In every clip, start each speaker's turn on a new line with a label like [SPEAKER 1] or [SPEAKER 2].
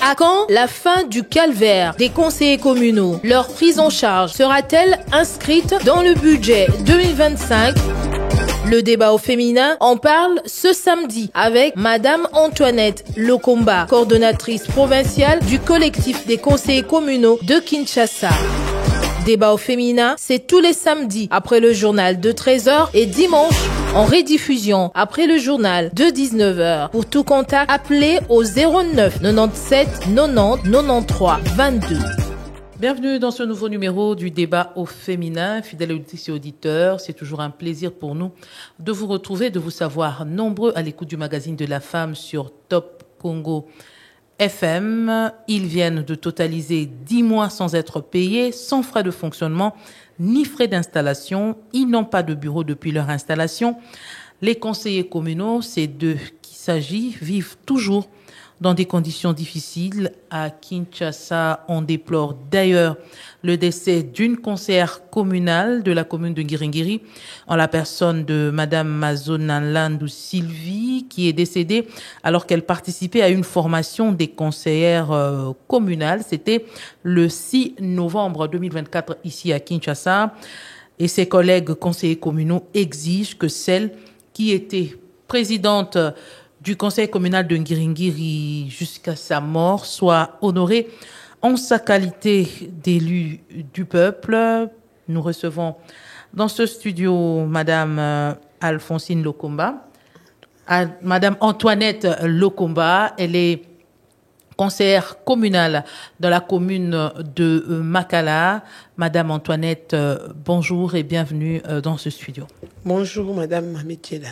[SPEAKER 1] À quand la fin du calvaire des conseillers communaux? Leur prise en charge sera-t-elle inscrite dans le budget 2025? Le débat au féminin en parle ce samedi avec Madame Antoinette Lokomba, coordonnatrice provinciale du collectif des conseillers communaux de Kinshasa. Débat au féminin, c'est tous les samedis après le journal de 13h et dimanche en rediffusion après le journal de 19h. Pour tout contact, appelez au 09 97 90 93 22.
[SPEAKER 2] Bienvenue dans ce nouveau numéro du débat au féminin. Fidèles auditrices et auditeurs, c'est toujours un plaisir pour nous de vous retrouver, de vous savoir nombreux à l'écoute du magazine de la femme sur Top Congo FM. Ils viennent de totaliser 10 mois sans être payés, sans frais de fonctionnement ni frais d'installation. Ils n'ont pas de bureau depuis leur installation. Les conseillers communaux, c'est d'eux qu'il s'agit, vivent toujours dans des conditions difficiles. À Kinshasa, on déplore d'ailleurs le décès d'une conseillère communale de la commune de Ngiringiri, en la personne de Madame Mazona Landou Sylvie, qui est décédée alors qu'elle participait à une formation des conseillères communales. C'était le 6 novembre 2024 ici à Kinshasa. Et ses collègues conseillers communaux exigent que celle qui était présidente du conseil communal de Ngiringiri jusqu'à sa mort soit honorée en sa qualité d'élu du peuple. Nous recevons dans ce studio Madame Alphonsine Lokomba, Madame Antoinette Lokomba. Elle est conseillère communale dans la commune de Makala. Madame Antoinette, bonjour et bienvenue dans ce studio.
[SPEAKER 3] Bonjour Madame Mamétiela.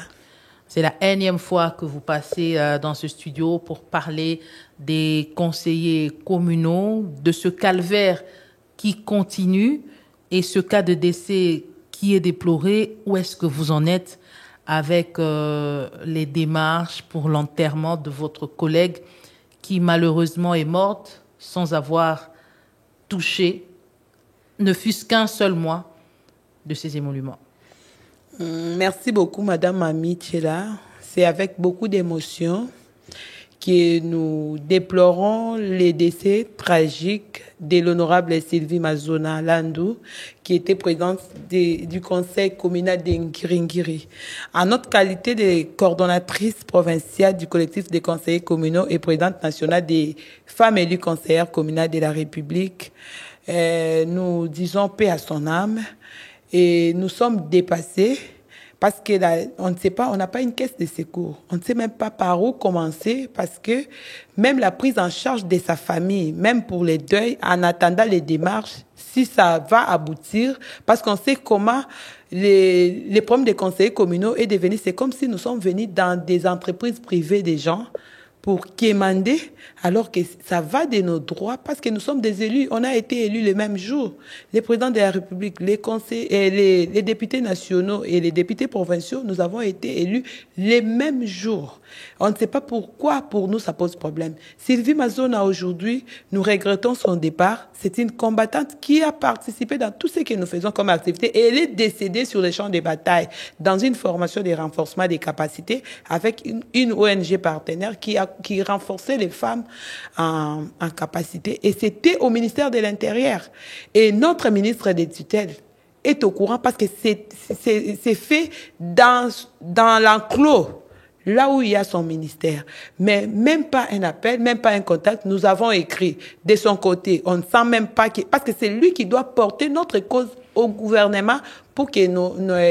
[SPEAKER 2] C'est la énième fois que vous passez dans ce studio pour parler des conseillers communaux, de ce calvaire qui continue et ce cas de décès qui est déploré. Où est-ce que vous en êtes avec les démarches pour l'enterrement de votre collègue qui malheureusement est morte sans avoir touché, ne fût-ce qu'un seul mois de ses émoluments?
[SPEAKER 3] Merci beaucoup, Madame Mami Tchela. C'est avec beaucoup d'émotion que nous déplorons les décès tragiques de l'honorable Sylvie Mazona Landou, qui était présidente du conseil communal de Ngiringiri. En notre qualité de coordonnatrice provinciale du collectif des conseillers communaux et présidente nationale des femmes élues conseillères communales de la République, nous disons paix à son âme. Et nous sommes dépassés parce que on ne sait pas, on n'a pas une caisse de secours. On ne sait même pas par où commencer parce que même la prise en charge de sa famille, même pour les deuils, en attendant les démarches, si ça va aboutir, parce qu'on sait comment les problèmes des conseillers communaux est devenu, c'est comme si nous sommes venus dans des entreprises privées des gens pour quémander, alors que ça va de nos droits, parce que nous sommes des élus. On a été élus le même jour. Les présidents de la République, les conseillers, les députés nationaux et les députés provinciaux, nous avons été élus les mêmes jours. On ne sait pas pourquoi, pour nous, ça pose problème. Sylvie Mazona, aujourd'hui, nous regrettons son départ. C'est une combattante qui a participé dans tout ce que nous faisons comme activité et elle est décédée sur les champs de bataille dans une formation de renforcement des capacités avec une ONG partenaire qui renforçait les femmes en capacité. Et c'était au ministère de l'Intérieur. Et notre ministre des tutelles est au courant parce que c'est fait dans l'enclos, là où il y a son ministère. Mais même pas un appel, même pas un contact. Nous avons écrit de son côté. On ne sent même pas parce que c'est lui qui doit porter notre cause au gouvernement pour que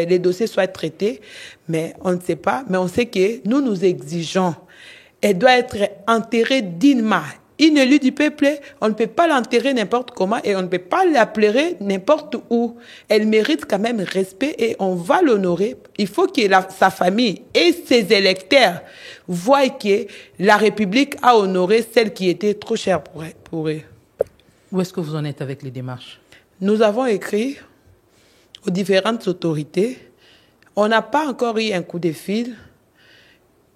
[SPEAKER 3] les dossiers soient traités. Mais on ne sait pas. Mais on sait que nous exigeons. Elle doit être enterrée dignement. Une élue du peuple, on ne peut pas l'enterrer n'importe comment et on ne peut pas l'appeler n'importe où. Elle mérite quand même respect et on va l'honorer. Il faut que sa famille et ses électeurs voient que la République a honoré celle qui était trop chère pour eux.
[SPEAKER 2] Où est-ce que vous en êtes avec les démarches?
[SPEAKER 3] Nous avons écrit aux différentes autorités. On n'a pas encore eu un coup de fil.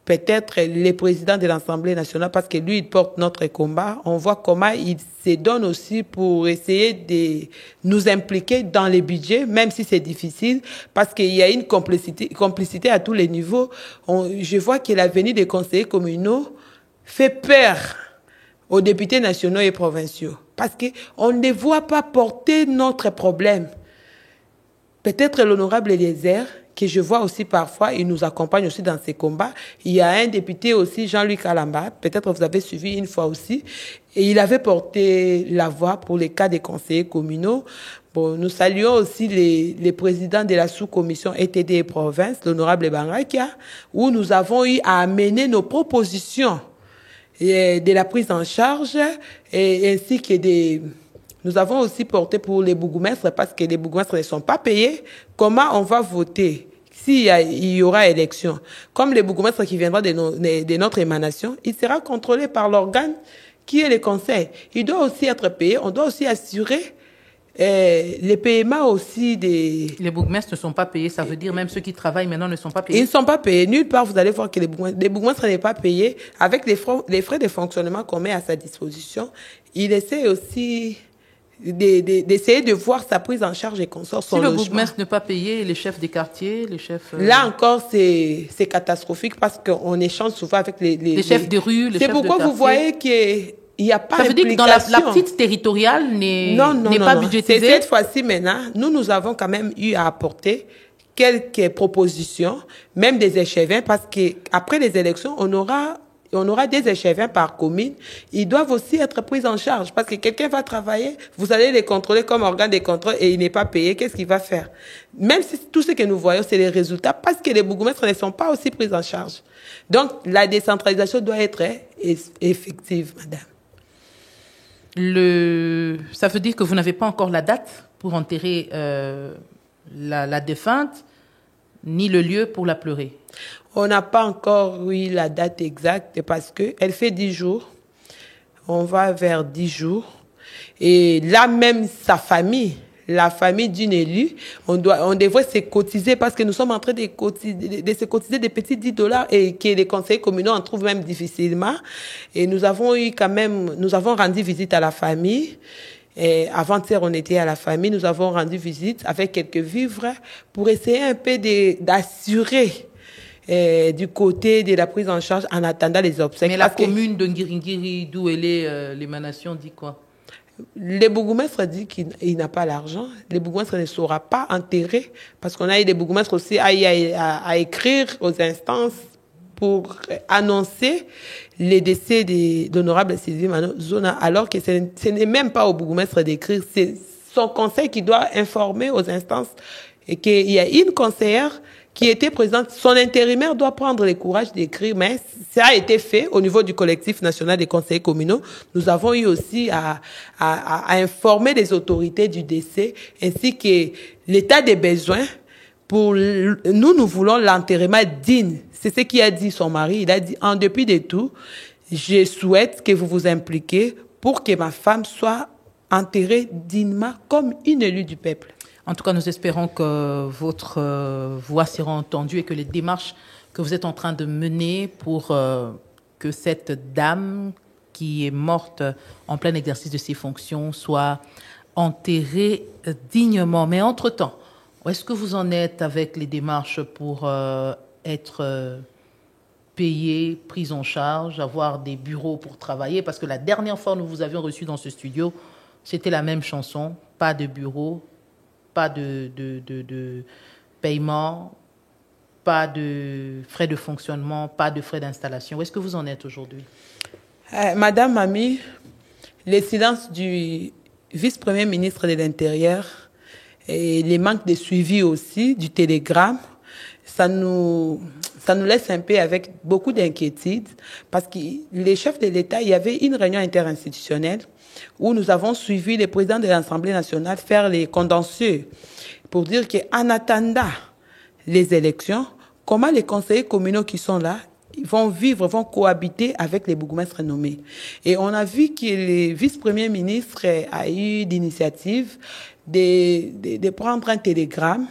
[SPEAKER 3] Peut-être le président de l'Assemblée nationale, parce que lui, il porte notre combat. On voit comment il se donne aussi pour essayer de nous impliquer dans les budgets, même si c'est difficile, parce qu'il y a une complicité à tous les niveaux. Je vois que l'avenir des conseillers communaux fait peur aux députés nationaux et provinciaux. Parce qu'on ne voit pas porter notre problème. Peut-être l'honorable Eliezer, que je vois aussi parfois, il nous accompagne aussi dans ces combats. Il y a un député aussi, Jean-Luc Alamba, peut-être vous avez suivi une fois aussi, et il avait porté la voix pour les cas des conseillers communaux. Bon, nous saluons aussi les présidents de la sous-commission ETD et province, l'honorable Bangakia, où nous avons eu à amener nos propositions de la prise en charge et ainsi que nous avons aussi porté pour les bourgmestres parce que les bourgmestres ne sont pas payés. Comment on va voter s'il y aura élection? Comme les bourgmestres qui viendront de notre émanation, il sera contrôlé par l'organe qui est le conseil. Il doit aussi être payé. On doit aussi assurer les paiements aussi des...
[SPEAKER 2] Les bourgmestres ne sont pas payés, ça veut dire même ceux qui travaillent maintenant ne sont pas payés.
[SPEAKER 3] Ils ne sont pas payés. Nulle part, vous allez voir que les bourgmestres ne sont pas payés. Avec les frais de fonctionnement qu'on met à sa disposition, il essaie aussi d'essayer de voir sa prise en charge et qu'on sort son logement. Si
[SPEAKER 2] le bourgmestre n'est pas payé, les chefs des quartiers, les chefs...
[SPEAKER 3] Là encore, c'est catastrophique parce qu'on échange souvent avec les
[SPEAKER 2] chefs de rue, les chefs de quartier.
[SPEAKER 3] C'est pourquoi vous voyez qu'il n'y a pas d'implication.
[SPEAKER 2] Ça veut dire que dans la petite territoriale n'est pas budgétisée.
[SPEAKER 3] C'est cette fois-ci maintenant, nous avons quand même eu à apporter quelques propositions, même des échevins, parce qu'après les élections, on aura des échevins par commune. Ils doivent aussi être pris en charge parce que quelqu'un va travailler, vous allez les contrôler comme organe de contrôle et il n'est pas payé. Qu'est-ce qu'il va faire? Même si tout ce que nous voyons, c'est les résultats parce que les bourgmestres ne sont pas aussi pris en charge. Donc, la décentralisation doit être effective, madame.
[SPEAKER 2] Ça veut dire que vous n'avez pas encore la date pour enterrer la défunte, ni le lieu pour la pleurer?
[SPEAKER 3] On n'a pas encore, la date exacte parce qu'elle fait 10 jours. On va vers 10 jours. Et là même, sa famille, la famille d'une élue, on devrait se cotiser parce que nous sommes en train de se cotiser des petits $10 et que les conseillers communaux en trouvent même difficilement. Et nous avons rendu visite à la famille. Et avant-hier, on était à la famille. Nous avons rendu visite avec quelques vivres pour essayer un peu d'assurer du côté de la prise en charge en attendant les obsèques.
[SPEAKER 2] Mais la commune de Ngiringiri, d'où elle est, l'émanation, dit quoi?
[SPEAKER 3] Les bourgmestres disent qu'il n'a pas l'argent. Les bourgmestres ne saura pas enterrer parce qu'on a eu des bourgmestres aussi à écrire aux instances pour annoncer les décès d'honorable Sylvie Mano Zona, alors que ce n'est même pas au bourgmestre d'écrire. C'est son conseil qui doit informer aux instances et qu'il y a une conseillère qui était présente. Son intérimaire doit prendre le courage d'écrire, mais ça a été fait au niveau du collectif national des conseillers communaux. Nous avons eu aussi à informer les autorités du décès ainsi que l'état des besoins. Nous voulons l'enterrement digne. C'est ce qu'il a dit son mari. Il a dit, en dépit de tout, je souhaite que vous vous impliquiez pour que ma femme soit enterrée dignement comme une élue du peuple.
[SPEAKER 2] En tout cas, nous espérons que votre voix sera entendue et que les démarches que vous êtes en train de mener pour que cette dame qui est morte en plein exercice de ses fonctions soit enterrée dignement. Mais entre-temps, où est-ce que vous en êtes avec les démarches pour être payé, pris en charge, avoir des bureaux pour travailler? Parce que la dernière fois que nous vous avions reçu dans ce studio, c'était la même chanson. Pas de bureau, pas de paiement, pas de frais de fonctionnement, pas de frais d'installation. Où est-ce que vous en êtes aujourd'hui?
[SPEAKER 3] Madame Mami, le silence du vice-premier ministre de l'Intérieur et les manques de suivi aussi du télégramme, ça nous laisse un peu avec beaucoup d'inquiétude parce que les chefs de l'État, il y avait une réunion interinstitutionnelle où nous avons suivi le président de l'Assemblée nationale faire les contentieux pour dire qu'en attendant les élections, comment les conseillers communaux qui sont là vont cohabiter avec les bourgmestres nommés. Et on a vu que le vice-premier ministre a eu l'initiative de prendre un télégramme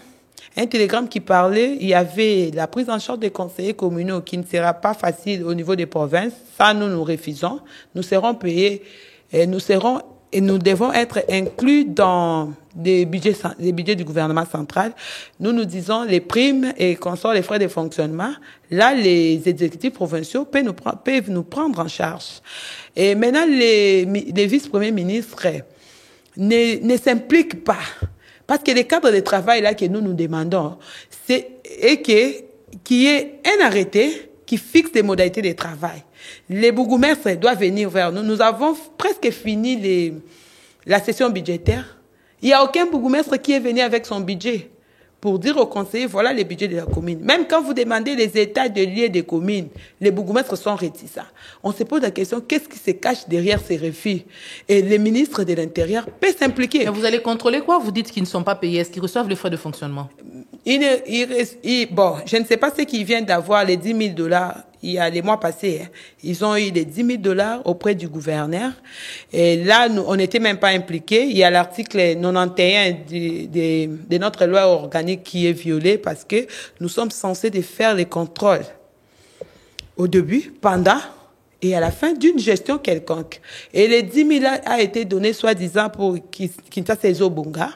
[SPEAKER 3] qui parlait, il y avait la prise en charge des conseillers communaux qui ne sera pas facile au niveau des provinces. Ça, nous refusons. Nous serons payés, nous serons et nous devons être inclus dans les budgets du gouvernement central. Nous disons les primes et consorts les frais de fonctionnement. Là, les exécutifs provinciaux peuvent nous prendre en charge. Et maintenant, les vice-premiers ministres ne s'impliquent pas. Parce que les cadres de travail là que nous demandons, c'est qu'il y ait un arrêté qui fixe les modalités de travail. Les bourgmestres doivent venir vers nous. Nous avons presque fini la session budgétaire. Il n'y a aucun bourgmestre qui est venu avec son budget pour dire aux conseillers, voilà les budgets de la commune. Même quand vous demandez les états de lieux des communes, les bourgmestres sont réticents. On se pose la question, qu'est-ce qui se cache derrière ces refus? Et les ministres de l'Intérieur peuvent s'impliquer.
[SPEAKER 2] Mais vous allez contrôler quoi? Vous dites qu'ils ne sont pas payés. Est-ce qu'ils reçoivent les frais de fonctionnement?
[SPEAKER 3] Bon, je ne sais pas ce qu'ils viennent d'avoir, les 10 000 $. Il y a les mois passés, ils ont eu les 10 000 $ auprès du gouverneur. Et là, on n'était même pas impliqués. Il y a l'article 91 de notre loi organique qui est violé parce que nous sommes censés de faire les contrôles au début, pendant et à la fin d'une gestion quelconque. Et les 10 000 a été donné soi-disant pour Kinshasa Ezobunga,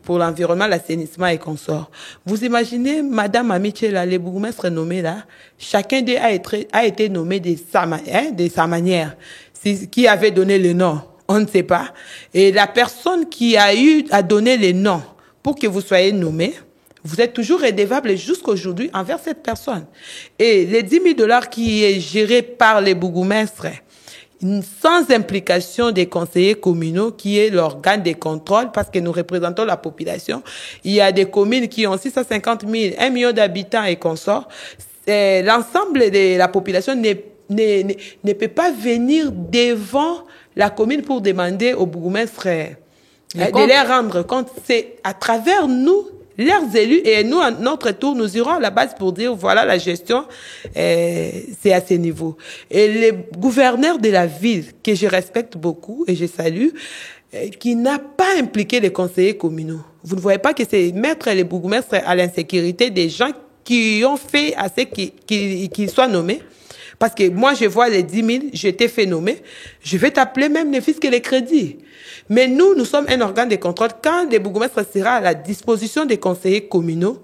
[SPEAKER 3] pour l'environnement, l'assainissement et consorts. Vous imaginez, Madame Amichela, les bourgmestres nommés là, chacun d'eux a été nommé de sa manière. Qui avait donné le nom, on ne sait pas. Et la personne qui a eu à donner les noms pour que vous soyez nommé, vous êtes toujours redevable jusqu'aujourd'hui envers cette personne. Et les 10 000 $ qui est géré par les bourgmestres, sans implication des conseillers communaux, qui est l'organe de contrôle, parce que nous représentons la population. Il y a des communes qui ont 650 000, 1 million d'habitants et consorts. L'ensemble de la population ne peut pas venir devant la commune pour demander au bourgmestre de les rendre compte. C'est à travers nous, leurs élus, et nous, à notre tour, nous irons à la base pour dire, voilà, la gestion, c'est à ce niveau. Et les gouverneurs de la ville, que je respecte beaucoup et je salue, qui n'a pas impliqué les conseillers communaux. Vous ne voyez pas que c'est mettre les bourgmestres à l'insécurité des gens qui ont fait à ce qu'ils soient nommés. Parce que moi, je vois les 10 000, je t'ai fait nommer, je vais t'appeler même les fiscs et les crédits. Mais nous sommes un organe de contrôle. Quand le bourgmestre sera à la disposition des conseillers communaux,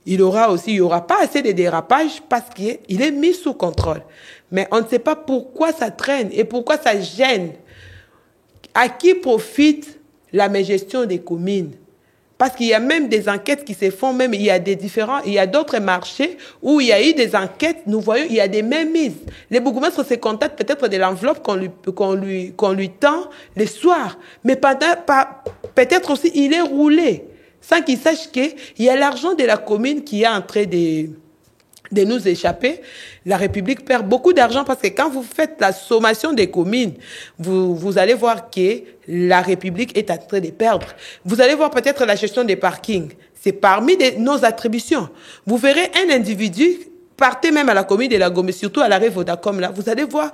[SPEAKER 3] il y aura pas assez de dérapages parce qu'il est mis sous contrôle. Mais on ne sait pas pourquoi ça traîne et pourquoi ça gêne. À qui profite la mégestion des communes? Parce qu'il y a même des enquêtes qui se font, même il y a d'autres marchés où il y a eu des enquêtes, nous voyons, il y a des mainmises. Les bourgmestres se contentent peut-être de l'enveloppe qu'on lui tend le soir. Mais peut-être aussi, il est roulé, sans qu'il sache qu'il y a l'argent de la commune qui est en train de nous échapper. La République perd beaucoup d'argent parce que quand vous faites la sommation des communes, vous allez voir que la République est en train de perdre. Vous allez voir peut-être la gestion des parkings. C'est parmi nos attributions. Vous verrez un individu, partez même à la commune de la Gombe, surtout à l'arrêt Vodacom, là, vous allez voir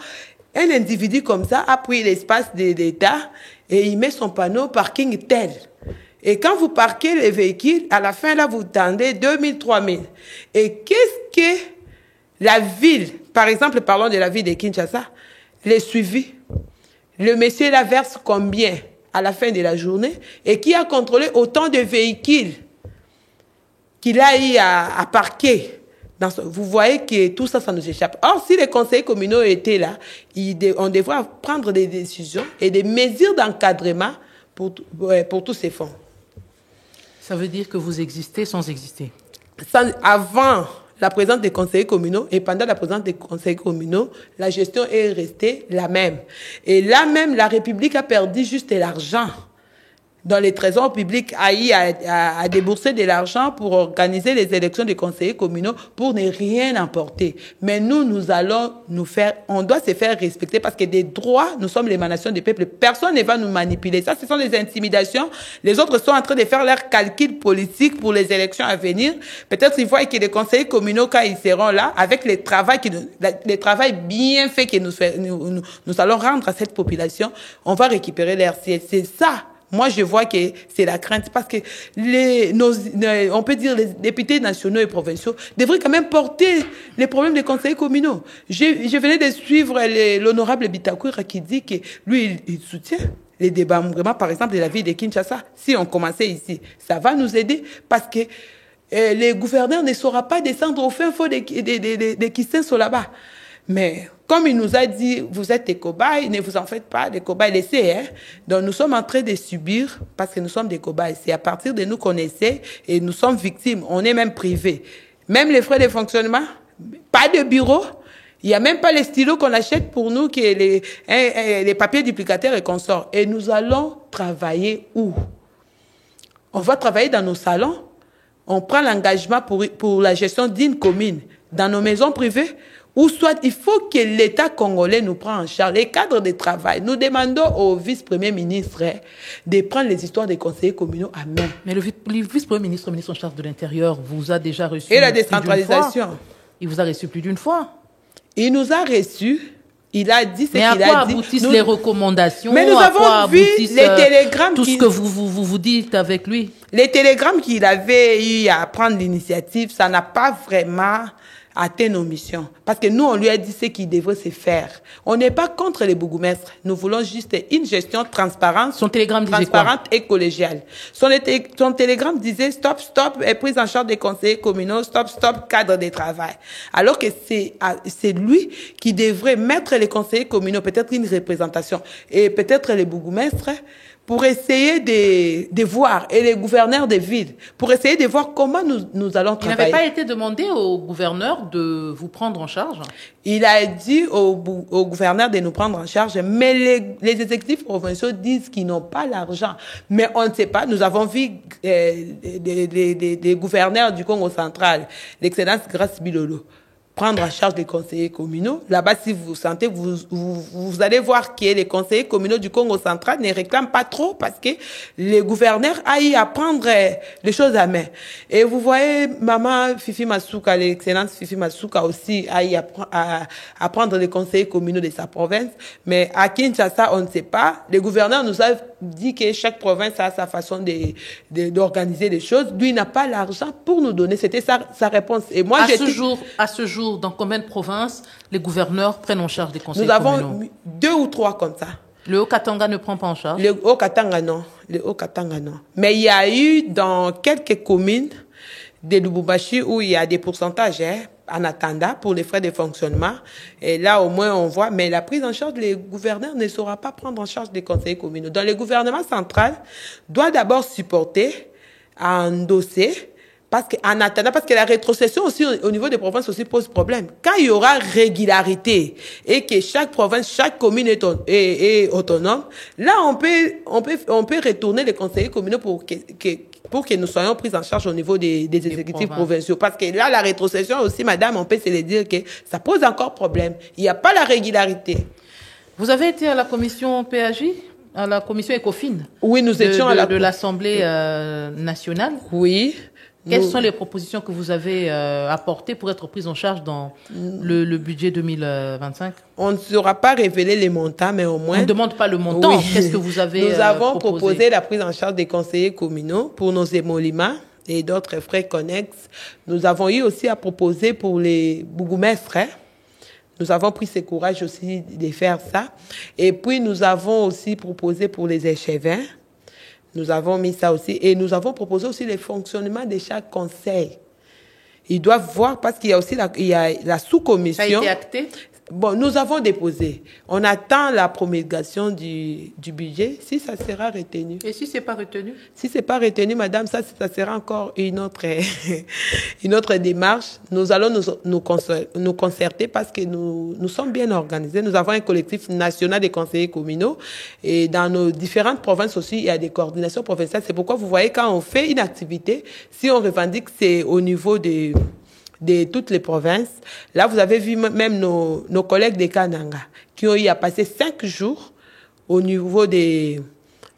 [SPEAKER 3] un individu comme ça a pris l'espace de l'État et il met son panneau parking tel. Et quand vous parquez les véhicules, à la fin, là, vous tendez 2 000, 3 000. Et qu'est-ce que la ville, par exemple, parlons de la ville de Kinshasa, les suivis. Le monsieur là verse combien à la fin de la journée et qui a contrôlé autant de véhicules qu'il a eu à parquer. Vous voyez que tout ça, ça nous échappe. Or, si les conseillers communaux étaient là, on devrait prendre des décisions et des mesures d'encadrement pour tous ces fonds.
[SPEAKER 2] Ça veut dire que vous existez sans exister.
[SPEAKER 3] Avant la présence des conseillers communaux et pendant la présence des conseillers communaux, la gestion est restée la même. Et là même, la République a perdu juste l'argent. Dans les trésors publics, a déboursé de l'argent pour organiser les élections des conseillers communaux pour ne rien emporter. Mais nous allons on doit se faire respecter parce que des droits, nous sommes l'émanation des peuples. Personne ne va nous manipuler. Ça, ce sont des intimidations. Les autres sont en train de faire leurs calculs politiques pour les élections à venir. Peut-être ils voient que les conseillers communaux, quand ils seront là, avec le travail bien fait que nous allons rendre à cette population, on va récupérer leur siège. C'est ça. Moi, je vois que c'est la crainte parce que on peut dire les députés nationaux et provinciaux devraient quand même porter les problèmes des conseillers communaux. Je venais de suivre l'honorable Bitakoura qui dit que lui, il soutient les démembrements, par exemple, de la ville de Kinshasa. Si on commençait ici, ça va nous aider parce que les gouverneurs ne sauront pas descendre au fin fond de Kisenso là-bas. Mais comme il nous a dit, vous êtes des cobayes, ne vous en faites pas, des cobayes, laissez. Hein? Donc nous sommes en train de subir parce que nous sommes des cobayes. C'est à partir de nous qu'on essaie et nous sommes victimes. On est même privés. Même les frais de fonctionnement, pas de bureau. Il n'y a même pas les stylos qu'on achète pour nous, qui est les papiers duplicataires et consorts. Et nous allons travailler où? On va travailler dans nos salons. On prend l'engagement pour la gestion d'une commune, dans nos maisons privées, ou soit il faut que l'État congolais nous prenne en charge. Les cadres de travail, nous demandons au vice-premier ministre de prendre les histoires des conseillers communaux à main.
[SPEAKER 2] Mais le vice-premier ministre, ministre en charge de l'Intérieur, vous a déjà reçu.
[SPEAKER 3] Et la décentralisation.
[SPEAKER 2] Il vous a reçu plus d'une fois.
[SPEAKER 3] Il nous a reçus. Il a dit ce qu'il a dit.
[SPEAKER 2] Mais à quoi aboutissent les recommandations?
[SPEAKER 3] Mais nous avons vu les télégrammes.
[SPEAKER 2] Tout ce que vous dites avec lui.
[SPEAKER 3] Les télégrammes qu'il avait eu à prendre l'initiative, ça n'a pas vraiment atteint nos missions. Parce que nous, on lui a dit ce qu'il devrait se faire. On n'est pas contre les bourgmestres. Nous voulons juste une gestion transparente.
[SPEAKER 2] Son télégramme disait
[SPEAKER 3] transparente et collégiale. Son télégramme disait stop, prise en charge des conseillers communaux, stop, cadre de travail. Alors que c'est lui qui devrait mettre les conseillers communaux, peut-être une représentation, et peut-être les bourgmestres, pour essayer de voir, et les gouverneurs des villes, pour essayer de voir comment nous allons travailler.
[SPEAKER 2] Il n'avait pas été demandé au gouverneur de vous prendre en charge?
[SPEAKER 3] Il a dit au gouverneur de nous prendre en charge, mais les exécutifs provinciaux disent qu'ils n'ont pas l'argent. Mais on ne sait pas, nous avons vu des gouverneurs du Congo central, l'excellence Grace Bilolo, prendre en charge les conseillers communaux. Là-bas, si vous sentez, vous allez voir que les conseillers communaux du Congo central ne réclament pas trop parce que les gouverneurs aillent à prendre les choses à main. Et vous voyez, maman Fifi Masuka, l'excellence Fifi Masuka aussi aille à prendre les conseillers communaux de sa province. Mais à Kinshasa, on ne sait pas. Les gouverneurs nous ont dit que chaque province a sa façon d'organiser les choses. Lui, il n'a pas l'argent pour nous donner. C'était sa réponse. Et moi,
[SPEAKER 2] à ce jour, dans combien de provinces les gouverneurs prennent en charge des conseils communaux?
[SPEAKER 3] Nous avons 2 ou 3 comme ça.
[SPEAKER 2] Le Haut-Katanga ne prend pas en charge?
[SPEAKER 3] Le Haut-Katanga, non. Mais il y a eu dans quelques communes de Lubumbashi où il y a des pourcentages en attendant pour les frais de fonctionnement. Et là, au moins, on voit. Mais la prise en charge, les gouverneurs ne sauront pas prendre en charge des conseillers communaux. Donc, le gouvernement central doit d'abord supporter, endosser, parce que la rétrocession aussi au niveau des provinces aussi pose problème. Quand il y aura régularité et que chaque province, chaque commune est autonome, là on peut retourner les conseillers communaux pour que nous soyons pris en charge au niveau des exécutifs provinciaux. Parce que là, la rétrocession aussi, madame, on peut se le dire que ça pose encore problème. Il n'y a pas la régularité.
[SPEAKER 2] Vous avez été à la commission PAJ, à la commission ECOFIN? Oui, nous étions de l'Assemblée nationale.
[SPEAKER 3] Oui.
[SPEAKER 2] Quelles sont les propositions que vous avez apportées pour être prises en charge dans le budget 2025? On
[SPEAKER 3] ne saura pas révéler les montants, mais au moins...
[SPEAKER 2] On ne demande pas le montant. Oui. Qu'est-ce que vous avez
[SPEAKER 3] Nous avons proposé la prise en charge des conseillers communaux pour nos émoluments et d'autres frais connexes. Nous avons eu aussi à proposer pour les bourgmestres. Nous avons pris ce courage aussi de faire ça. Et puis, nous avons aussi proposé pour les échevins. Nous avons mis ça aussi. Et nous avons proposé aussi le fonctionnement de chaque conseil. Ils doivent voir, parce qu'il y a aussi la sous-commission.
[SPEAKER 2] Ça a été acté?
[SPEAKER 3] Bon, nous avons déposé. On attend la promulgation du budget, si ça sera retenu.
[SPEAKER 2] Et si c'est pas retenu?
[SPEAKER 3] Si c'est pas retenu, madame, ça sera encore une autre démarche. Nous allons nous concerter parce que nous sommes bien organisés. Nous avons un collectif national des conseillers communaux et dans nos différentes provinces aussi, il y a des coordinations provinciales. C'est pourquoi vous voyez, quand on fait une activité, si on revendique, c'est au niveau de toutes les provinces. Là, vous avez vu même nos collègues de Kananga qui ont eu à passer 5 jours au niveau du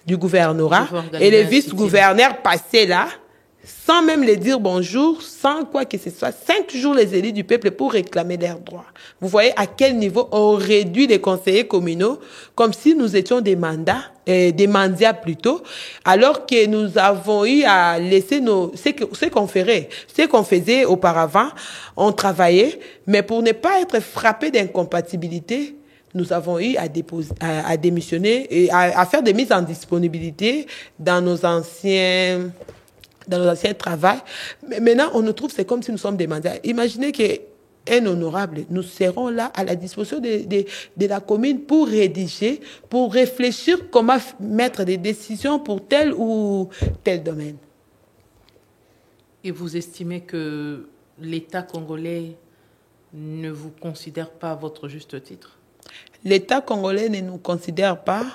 [SPEAKER 3] gouvernorat et les vice-gouverneurs passaient là sans même les dire bonjour, sans quoi que ce soit. 5 jours les élus du peuple pour réclamer leurs droits. Vous voyez à quel niveau on réduit les conseillers communaux comme si nous étions des mandats plutôt, alors que nous avons eu à laisser ce qu'on faisait auparavant, on travaillait, mais pour ne pas être frappé d'incompatibilité, nous avons eu à démissionner et à faire des mises en disponibilité dans nos anciens travaux. Mais maintenant, on nous trouve, c'est comme si nous sommes des mandats. Imaginez qu'un honorable, nous serons là à la disposition de la commune pour rédiger, pour réfléchir comment mettre des décisions pour tel ou tel domaine.
[SPEAKER 2] Et vous estimez que l'État congolais ne vous considère pas à votre juste titre?
[SPEAKER 3] L'État congolais ne nous considère pas.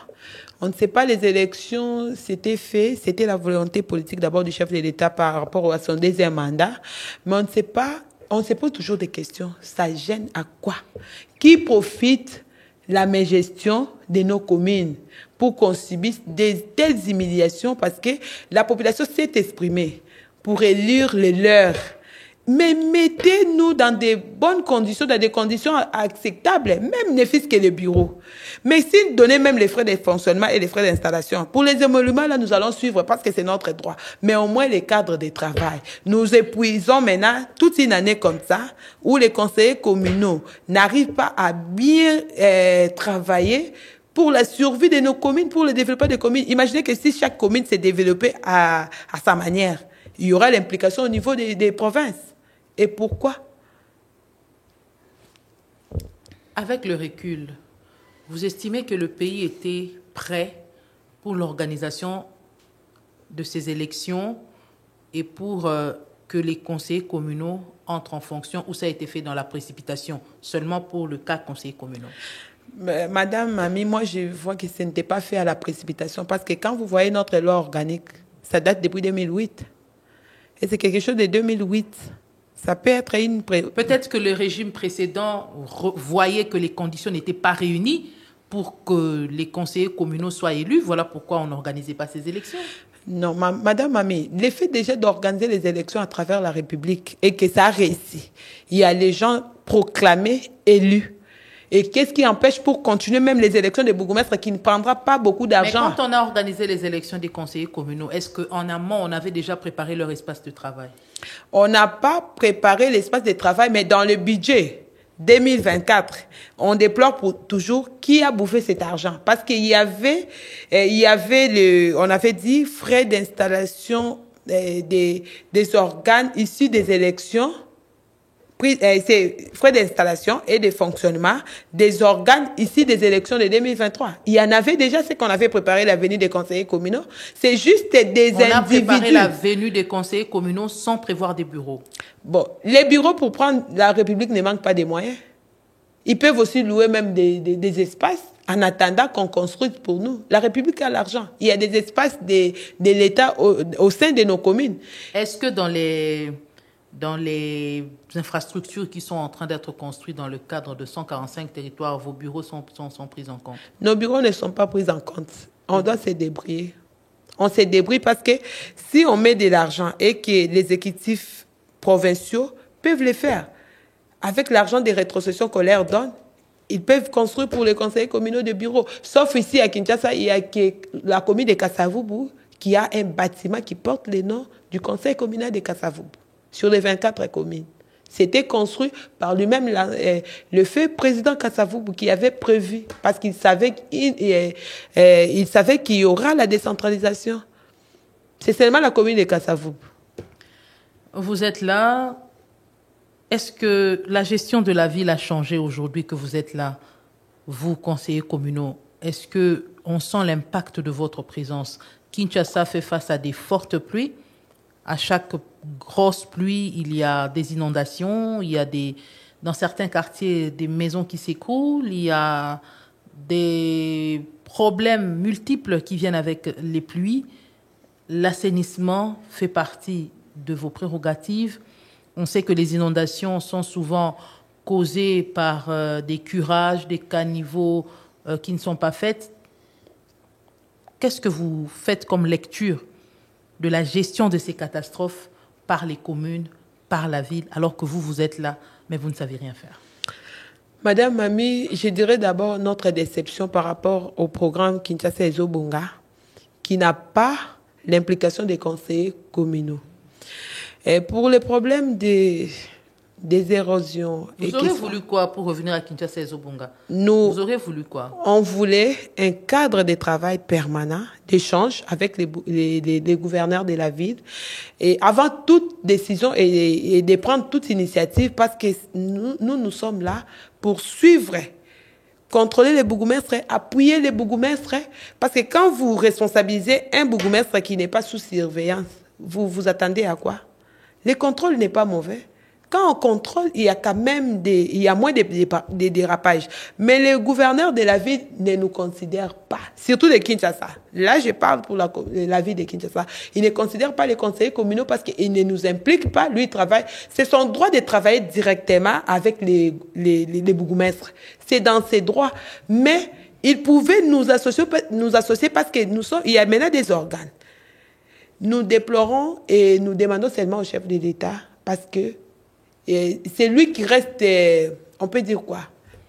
[SPEAKER 3] On ne sait pas, les élections, c'était fait, c'était la volonté politique d'abord du chef de l'État par rapport à son deuxième mandat. Mais on ne sait pas, on se pose toujours des questions. Ça gêne à quoi? Qui profite la mégestion de nos communes pour qu'on subisse des telles humiliations parce que la population s'est exprimée pour élire les leurs. Mais mettez-nous dans des bonnes conditions, dans des conditions acceptables, même ne fût-ce que le bureau. Mais s'ils donnaient même les frais de fonctionnement et les frais d'installation, pour les émoluments, là, nous allons suivre parce que c'est notre droit. Mais au moins les cadres de travail. Nous épuisons maintenant toute une année comme ça, où les conseillers communaux n'arrivent pas à bien travailler pour la survie de nos communes, pour le développement des communes. Imaginez que si chaque commune s'est développée à sa manière, il y aura l'implication au niveau des provinces. Et pourquoi?
[SPEAKER 2] Avec le recul, vous estimez que le pays était prêt pour l'organisation de ces élections et pour que les conseillers communaux entrent en fonction, ou ça a été fait dans la précipitation, seulement pour le cas conseillers communaux?
[SPEAKER 3] Madame Mami, moi je vois que ce n'était pas fait à la précipitation parce que quand vous voyez notre loi organique, ça date depuis 2008. Et c'est quelque chose de 2008. Ça peut être une...
[SPEAKER 2] Peut-être que le régime précédent voyait que les conditions n'étaient pas réunies pour que les conseillers communaux soient élus. Voilà pourquoi on n'organisait pas ces élections.
[SPEAKER 3] Non, Madame Mami, l'effet déjà d'organiser les élections à travers la République et que ça a réussi. Il y a les gens proclamés, élus. Et qu'est-ce qui empêche pour continuer même les élections des bourgmestres qui ne prendra pas beaucoup d'argent?
[SPEAKER 2] Mais quand on a organisé les élections des conseillers communaux, est-ce qu'en amont, on avait déjà préparé leur espace de travail?
[SPEAKER 3] On n'a pas préparé l'espace de travail, mais dans le budget 2024, on déplore pour toujours qui a bouffé cet argent. Parce qu'il y avait, on avait dit, frais d'installation des organes issus des élections. C'est frais d'installation et de fonctionnement des organes ici des élections de 2023. Il y en avait déjà ce qu'on avait préparé la venue des conseillers communaux. C'est juste des individus.
[SPEAKER 2] On a préparé la venue des conseillers communaux sans prévoir des bureaux.
[SPEAKER 3] Bon, les bureaux pour prendre la République ne manquent pas de moyens. Ils peuvent aussi louer même des espaces en attendant qu'on construise pour nous. La République a l'argent. Il y a des espaces de l'État au sein de nos communes.
[SPEAKER 2] Est-ce que dans les infrastructures qui sont en train d'être construites dans le cadre de 145 territoires, vos bureaux sont pris en compte?
[SPEAKER 3] Nos bureaux ne sont pas pris en compte. On doit se débrouiller. On se débrouille parce que si on met de l'argent et que les exécutifs provinciaux peuvent le faire, avec l'argent des rétrocessions qu'on leur donne, ils peuvent construire pour les conseillers communaux de bureaux. Sauf ici à Kinshasa, il y a la commune de Kasavubu qui a un bâtiment qui porte le nom du conseil communal de Kasavubu. Sur les 24 communes. C'était construit par lui-même le fait président Kasavubu qui avait prévu, parce qu'il savait qu'il y aura la décentralisation. C'est seulement la commune de Kasavubu. Vous
[SPEAKER 2] êtes là. Est-ce que la gestion de la ville a changé aujourd'hui que vous êtes là, vous, conseillers communaux? Est-ce qu'on sent l'impact de votre présence? Kinshasa fait face à des fortes pluies. À chaque grosse pluie, il y a des inondations, il y a dans certains quartiers des maisons qui s'écroulent, il y a des problèmes multiples qui viennent avec les pluies. L'assainissement fait partie de vos prérogatives. On sait que les inondations sont souvent causées par des curages, des caniveaux qui ne sont pas faits. Qu'est-ce que vous faites comme lecture de la gestion de ces catastrophes par les communes, par la ville, alors que vous êtes là, mais vous ne savez rien faire?
[SPEAKER 3] Madame Mami, je dirais d'abord notre déception par rapport au programme Kinshasa Ezobunga, qui n'a pas l'implication des conseillers communaux. Et pour les problèmes des érosions.
[SPEAKER 2] Vous aurez voulu quoi pour revenir à Kinshasa et Zobunga?
[SPEAKER 3] Vous
[SPEAKER 2] aurez voulu quoi?
[SPEAKER 3] On voulait un cadre de travail permanent, d'échange avec les gouverneurs de la ville. Et avant toute décision et de prendre toute initiative, parce que nous sommes là pour suivre, contrôler les bourgmestres, appuyer les bourgmestres. Parce que quand vous responsabilisez un bourgmestre qui n'est pas sous surveillance, vous vous attendez à quoi? Le contrôle n'est pas mauvais. Quand on contrôle, il y a quand même moins de dérapages. Mais les gouverneurs de la ville ne nous considèrent pas, surtout de Kinshasa. Là, je parle pour la ville de Kinshasa. Ils ne considèrent pas les conseillers communaux parce qu'ils ne nous impliquent pas. Lui, il travaille. C'est son droit de travailler directement avec les bourgmestres. C'est dans ses droits. Mais ils pouvaient nous associer parce que il y a maintenant des organes. Nous déplorons et nous demandons seulement au chef de l'État parce que c'est lui qui reste, on peut dire quoi?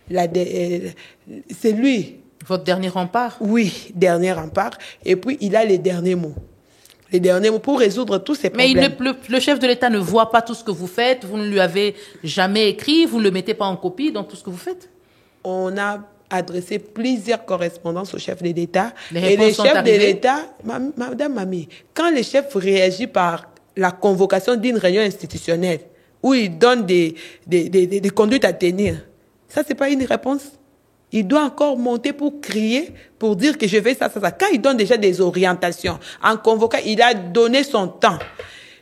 [SPEAKER 3] C'est lui.
[SPEAKER 2] Votre dernier rempart?
[SPEAKER 3] Oui, dernier rempart. Et puis, il a les derniers mots. Les derniers mots pour résoudre tous ces problèmes.
[SPEAKER 2] Mais le chef de l'État ne voit pas tout ce que vous faites. Vous ne lui avez jamais écrit. Vous ne le mettez pas en copie dans tout ce que vous faites?
[SPEAKER 3] On a adressé plusieurs correspondances au chef de l'État.
[SPEAKER 2] Et les chefs
[SPEAKER 3] de l'État, Madame Mami, quand le chef réagit par la convocation d'une réunion institutionnelle, où il donne des conduites à tenir, ça, c'est pas une réponse. Il doit encore monter pour crier, pour dire que je vais ça. Quand il donne déjà des orientations, en convoquant, il a donné son temps.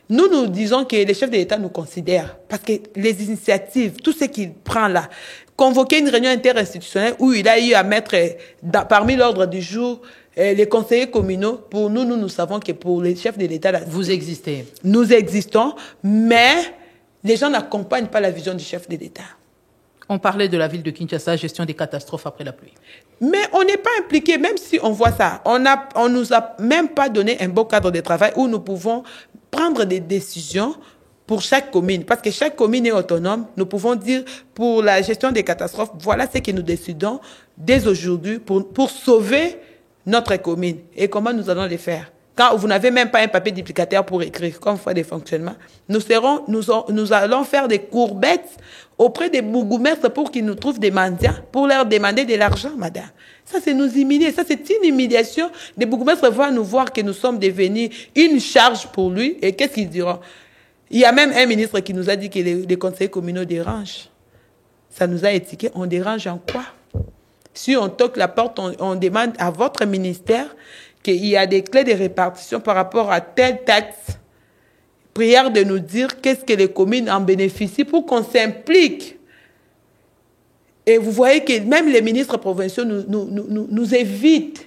[SPEAKER 3] Nous disons que les chefs de l'État nous considèrent, parce que les initiatives, tout ce qu'il prend là, convoquer une réunion interinstitutionnelle où il a eu à mettre parmi l'ordre du jour les conseillers communaux, pour nous savons que pour les chefs de l'État...
[SPEAKER 2] Vous existez.
[SPEAKER 3] Nous existons, mais les gens n'accompagnent pas la vision du chef de l'État.
[SPEAKER 2] On parlait de la ville de Kinshasa, gestion des catastrophes après la pluie.
[SPEAKER 3] Mais on n'est pas impliqué, même si on voit ça. On nous a même pas donné un beau cadre de travail où nous pouvons prendre des décisions pour chaque commune. Parce que chaque commune est autonome. Nous pouvons dire, pour la gestion des catastrophes, voilà ce que nous décidons dès aujourd'hui pour sauver notre commune. Et comment nous allons les faire? Quand vous n'avez même pas un papier duplicateur pour écrire, comme fois des fonctionnements, nous allons faire des courbettes auprès des bourgmestres pour qu'ils nous trouvent des mendiants, pour leur demander de l'argent, madame. Ça, c'est nous humilier. Ça, c'est une humiliation. Les bourgmestres vont nous voir que nous sommes devenus une charge pour lui. Et qu'est-ce qu'ils diront? Il y a même un ministre qui nous a dit que les conseillers communaux dérangent. Ça nous a étiqueté. On dérange en quoi? Si on toque la porte, on demande à votre ministère qu'il y a des clés de répartition par rapport à telle taxe. Prière de nous dire qu'est-ce que les communes en bénéficient pour qu'on s'implique. Et vous voyez que même les ministres provinciaux nous évitent.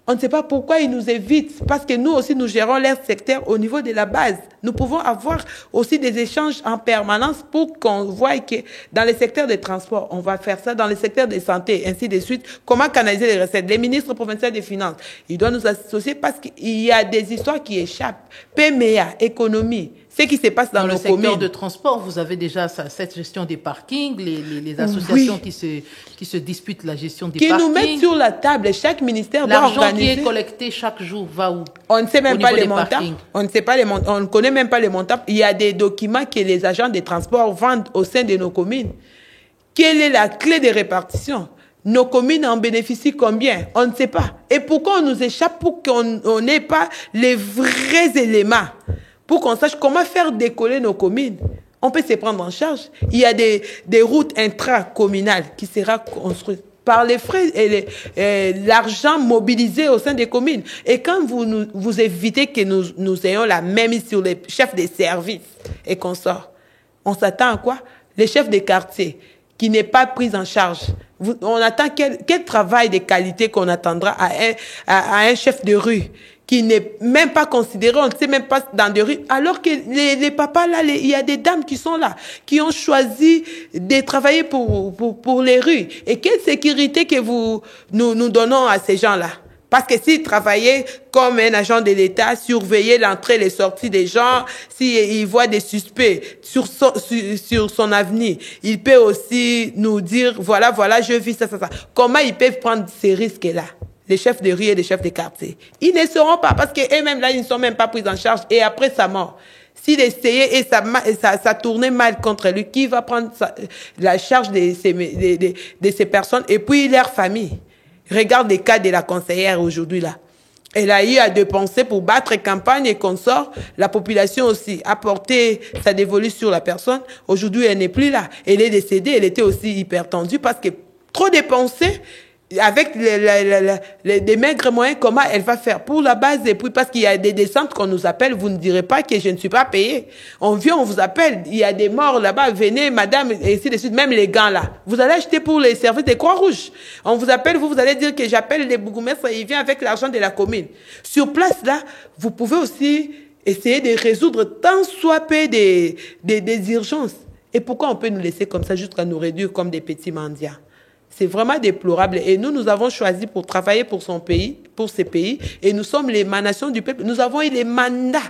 [SPEAKER 3] On ne sait pas pourquoi ils nous évitent. Parce que nous aussi, nous gérons leur secteur au niveau de la base. Nous pouvons avoir aussi des échanges en permanence pour qu'on voie que dans les secteurs des transports, on va faire ça, dans les secteurs de santé, ainsi de suite. Comment canaliser les recettes? Les ministres provinciaux des Finances, ils doivent nous associer parce qu'il y a des histoires qui échappent. PMEA, économie, ce qui se passe dans nos communes. Dans le secteur
[SPEAKER 2] de transport, vous avez déjà cette gestion des parkings, les associations qui se disputent la gestion des parkings.
[SPEAKER 3] Qui nous mettent sur la table. Chaque ministère doit organiser.
[SPEAKER 2] L'argent qui est collecté chaque jour va où?
[SPEAKER 3] On ne sait même pas les montants. On ne sait pas les montants. On ne connaît même pas les montants. Il y a des documents que les agents de transport vendent au sein de nos communes. Quelle est la clé de répartition? Nos communes en bénéficient combien? On ne sait pas. Et pourquoi on nous échappe pour qu'on n'ait pas les vrais éléments? Pour qu'on sache comment faire décoller nos communes. On peut se prendre en charge. Il y a des routes intracommunales qui seront construites par les frais et l'argent mobilisé au sein des communes. Et quand vous évitez que nous ayons la même mise sur les chefs des services et qu'on sort, on s'attend à quoi? Les chefs des quartiers qui n'est pas pris en charge. On attend quel travail de qualité qu'on attendra à un chef de rue qui n'est même pas considéré, on ne sait même pas dans des rues, alors que les papas là, il y a des dames qui sont là, qui ont choisi de travailler pour les rues. Et quelle sécurité que nous donnons à ces gens-là? Parce que s'il travaillait comme un agent de l'État, surveiller l'entrée et les sorties des gens, s'il voit des suspects sur son avenir, il peut aussi nous dire, voilà, je vis ça. Comment ils peuvent prendre ces risques-là? Les chefs de rue et les chefs de quartier. Ils ne seront pas, parce qu'eux-mêmes, là, ils ne sont même pas pris en charge. Et après sa mort, S'il essayait et ça tournait mal contre lui, qui va prendre la charge de ces personnes et puis leur famille? Regarde les cas de la conseillère aujourd'hui là. Elle a eu à dépenser pour battre campagne et consort. La population aussi a porté sa dévolue sur la personne. Aujourd'hui, elle n'est plus là. Elle est décédée. Elle était aussi hyper tendue parce que trop dépensée avec des maigres moyens. Comment elle va faire pour la base? Et puis parce qu'il y a des descentes qu'on nous appelle, vous ne direz pas que je ne suis pas payée. On vient, on vous appelle. Il y a des morts là-bas. Venez, madame, et ainsi de suite. Même les gants là. Vous allez acheter pour les services des Croix-Rouges. On vous appelle, vous allez dire que j'appelle les bourgmestres et il vient avec l'argent de la commune. Sur place là, vous pouvez aussi essayer de résoudre tant soit peu des urgences. Et pourquoi on peut nous laisser comme ça jusqu'à nous réduire comme des petits mendiants? C'est vraiment déplorable. Et nous avons choisi pour travailler pour son pays, pour ces pays. Et nous sommes l'émanation du peuple. Nous avons eu les mandats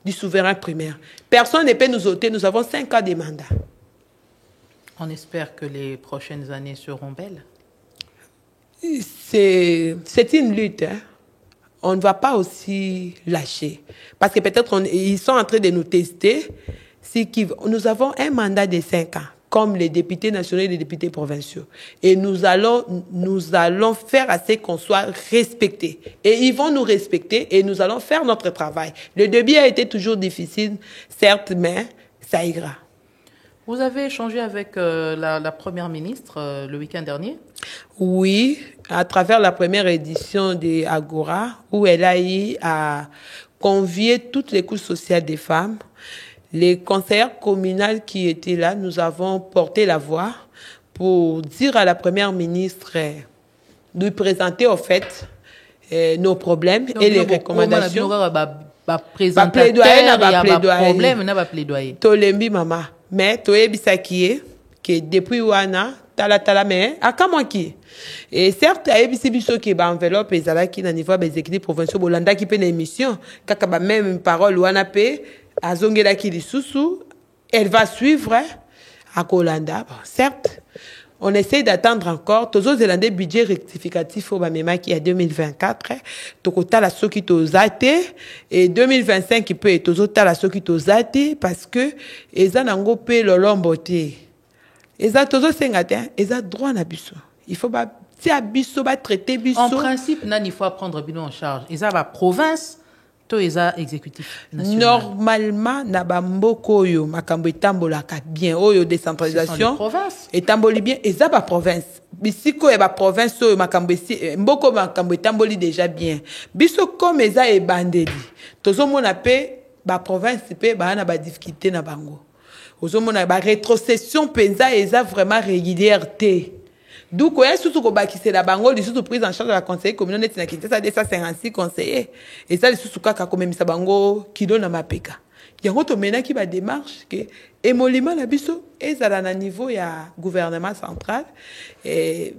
[SPEAKER 3] du souverain primaire. Personne ne peut nous ôter. Nous avons 5 ans de mandat.
[SPEAKER 2] On espère que les prochaines années seront belles.
[SPEAKER 3] C'est une lutte. Hein. On ne va pas aussi lâcher. Parce que peut-être ils sont en train de nous tester. Nous avons un mandat de 5 ans. Comme les députés nationaux et les députés provinciaux. Et nous allons faire assez qu'on soit respectés. Et ils vont nous respecter et nous allons faire notre travail. Le début a été toujours difficile, certes, mais ça ira.
[SPEAKER 2] Vous avez échangé avec la première ministre le week-end dernier?
[SPEAKER 3] Oui, à travers la première édition de Agora, où elle a eu à convier toutes les couches sociales des femmes. Les conseillères communales qui étaient là, nous avons porté la voix pour dire à la première ministre, lui présenter au fait nos problèmes et les recommandations.
[SPEAKER 2] Plaidoyer.
[SPEAKER 3] Tolembi mama, mais toyebisaki que depuis wana tala mais akamwaki. Et certes ayebisi biso ke ba enveloppe ezalaki na niveau des équipes provinciaux bolanda ki pe na émission kaka ba même parole wana pe azongela ki lisusu, elle va suivre à Kolanda. Bon, certes, on essaie d'attendre encore. Tozo zelande budget rectificatif au Bamema qui est 2024. Tokota la soki tozate et 2025 qui peut tozo ta la soki tozate parce que eza nango pe lolombote. Eza tozo sengate, eza droit na biso. Il faut ba si abiso ba traiter biso.
[SPEAKER 2] En principe, il faut prendre bino en charge. Eza ba province eza exécutif national.
[SPEAKER 3] Normalement na bamboko oyo makambo etambolaka bien oyo décentralisation etamboli bien eza ba province bisiko e ba province oyo makambo mboko makambo etamboli déjà bien biso comme eza ebandeli tozomona pe ba province pe ba na ba difficulté na bango ozomona ba rétrocession penza eza vraiment régulière té. Donc, il y a surtout la bango, surtout prise en charge de la conseillère communale, ça 256 conseillers. Et ça, surtout quand même ça bango qui donne à ma peka. Il y a un autre maintenant qui va démarche que émolument la biso et ça à niveau il y a gouvernement central et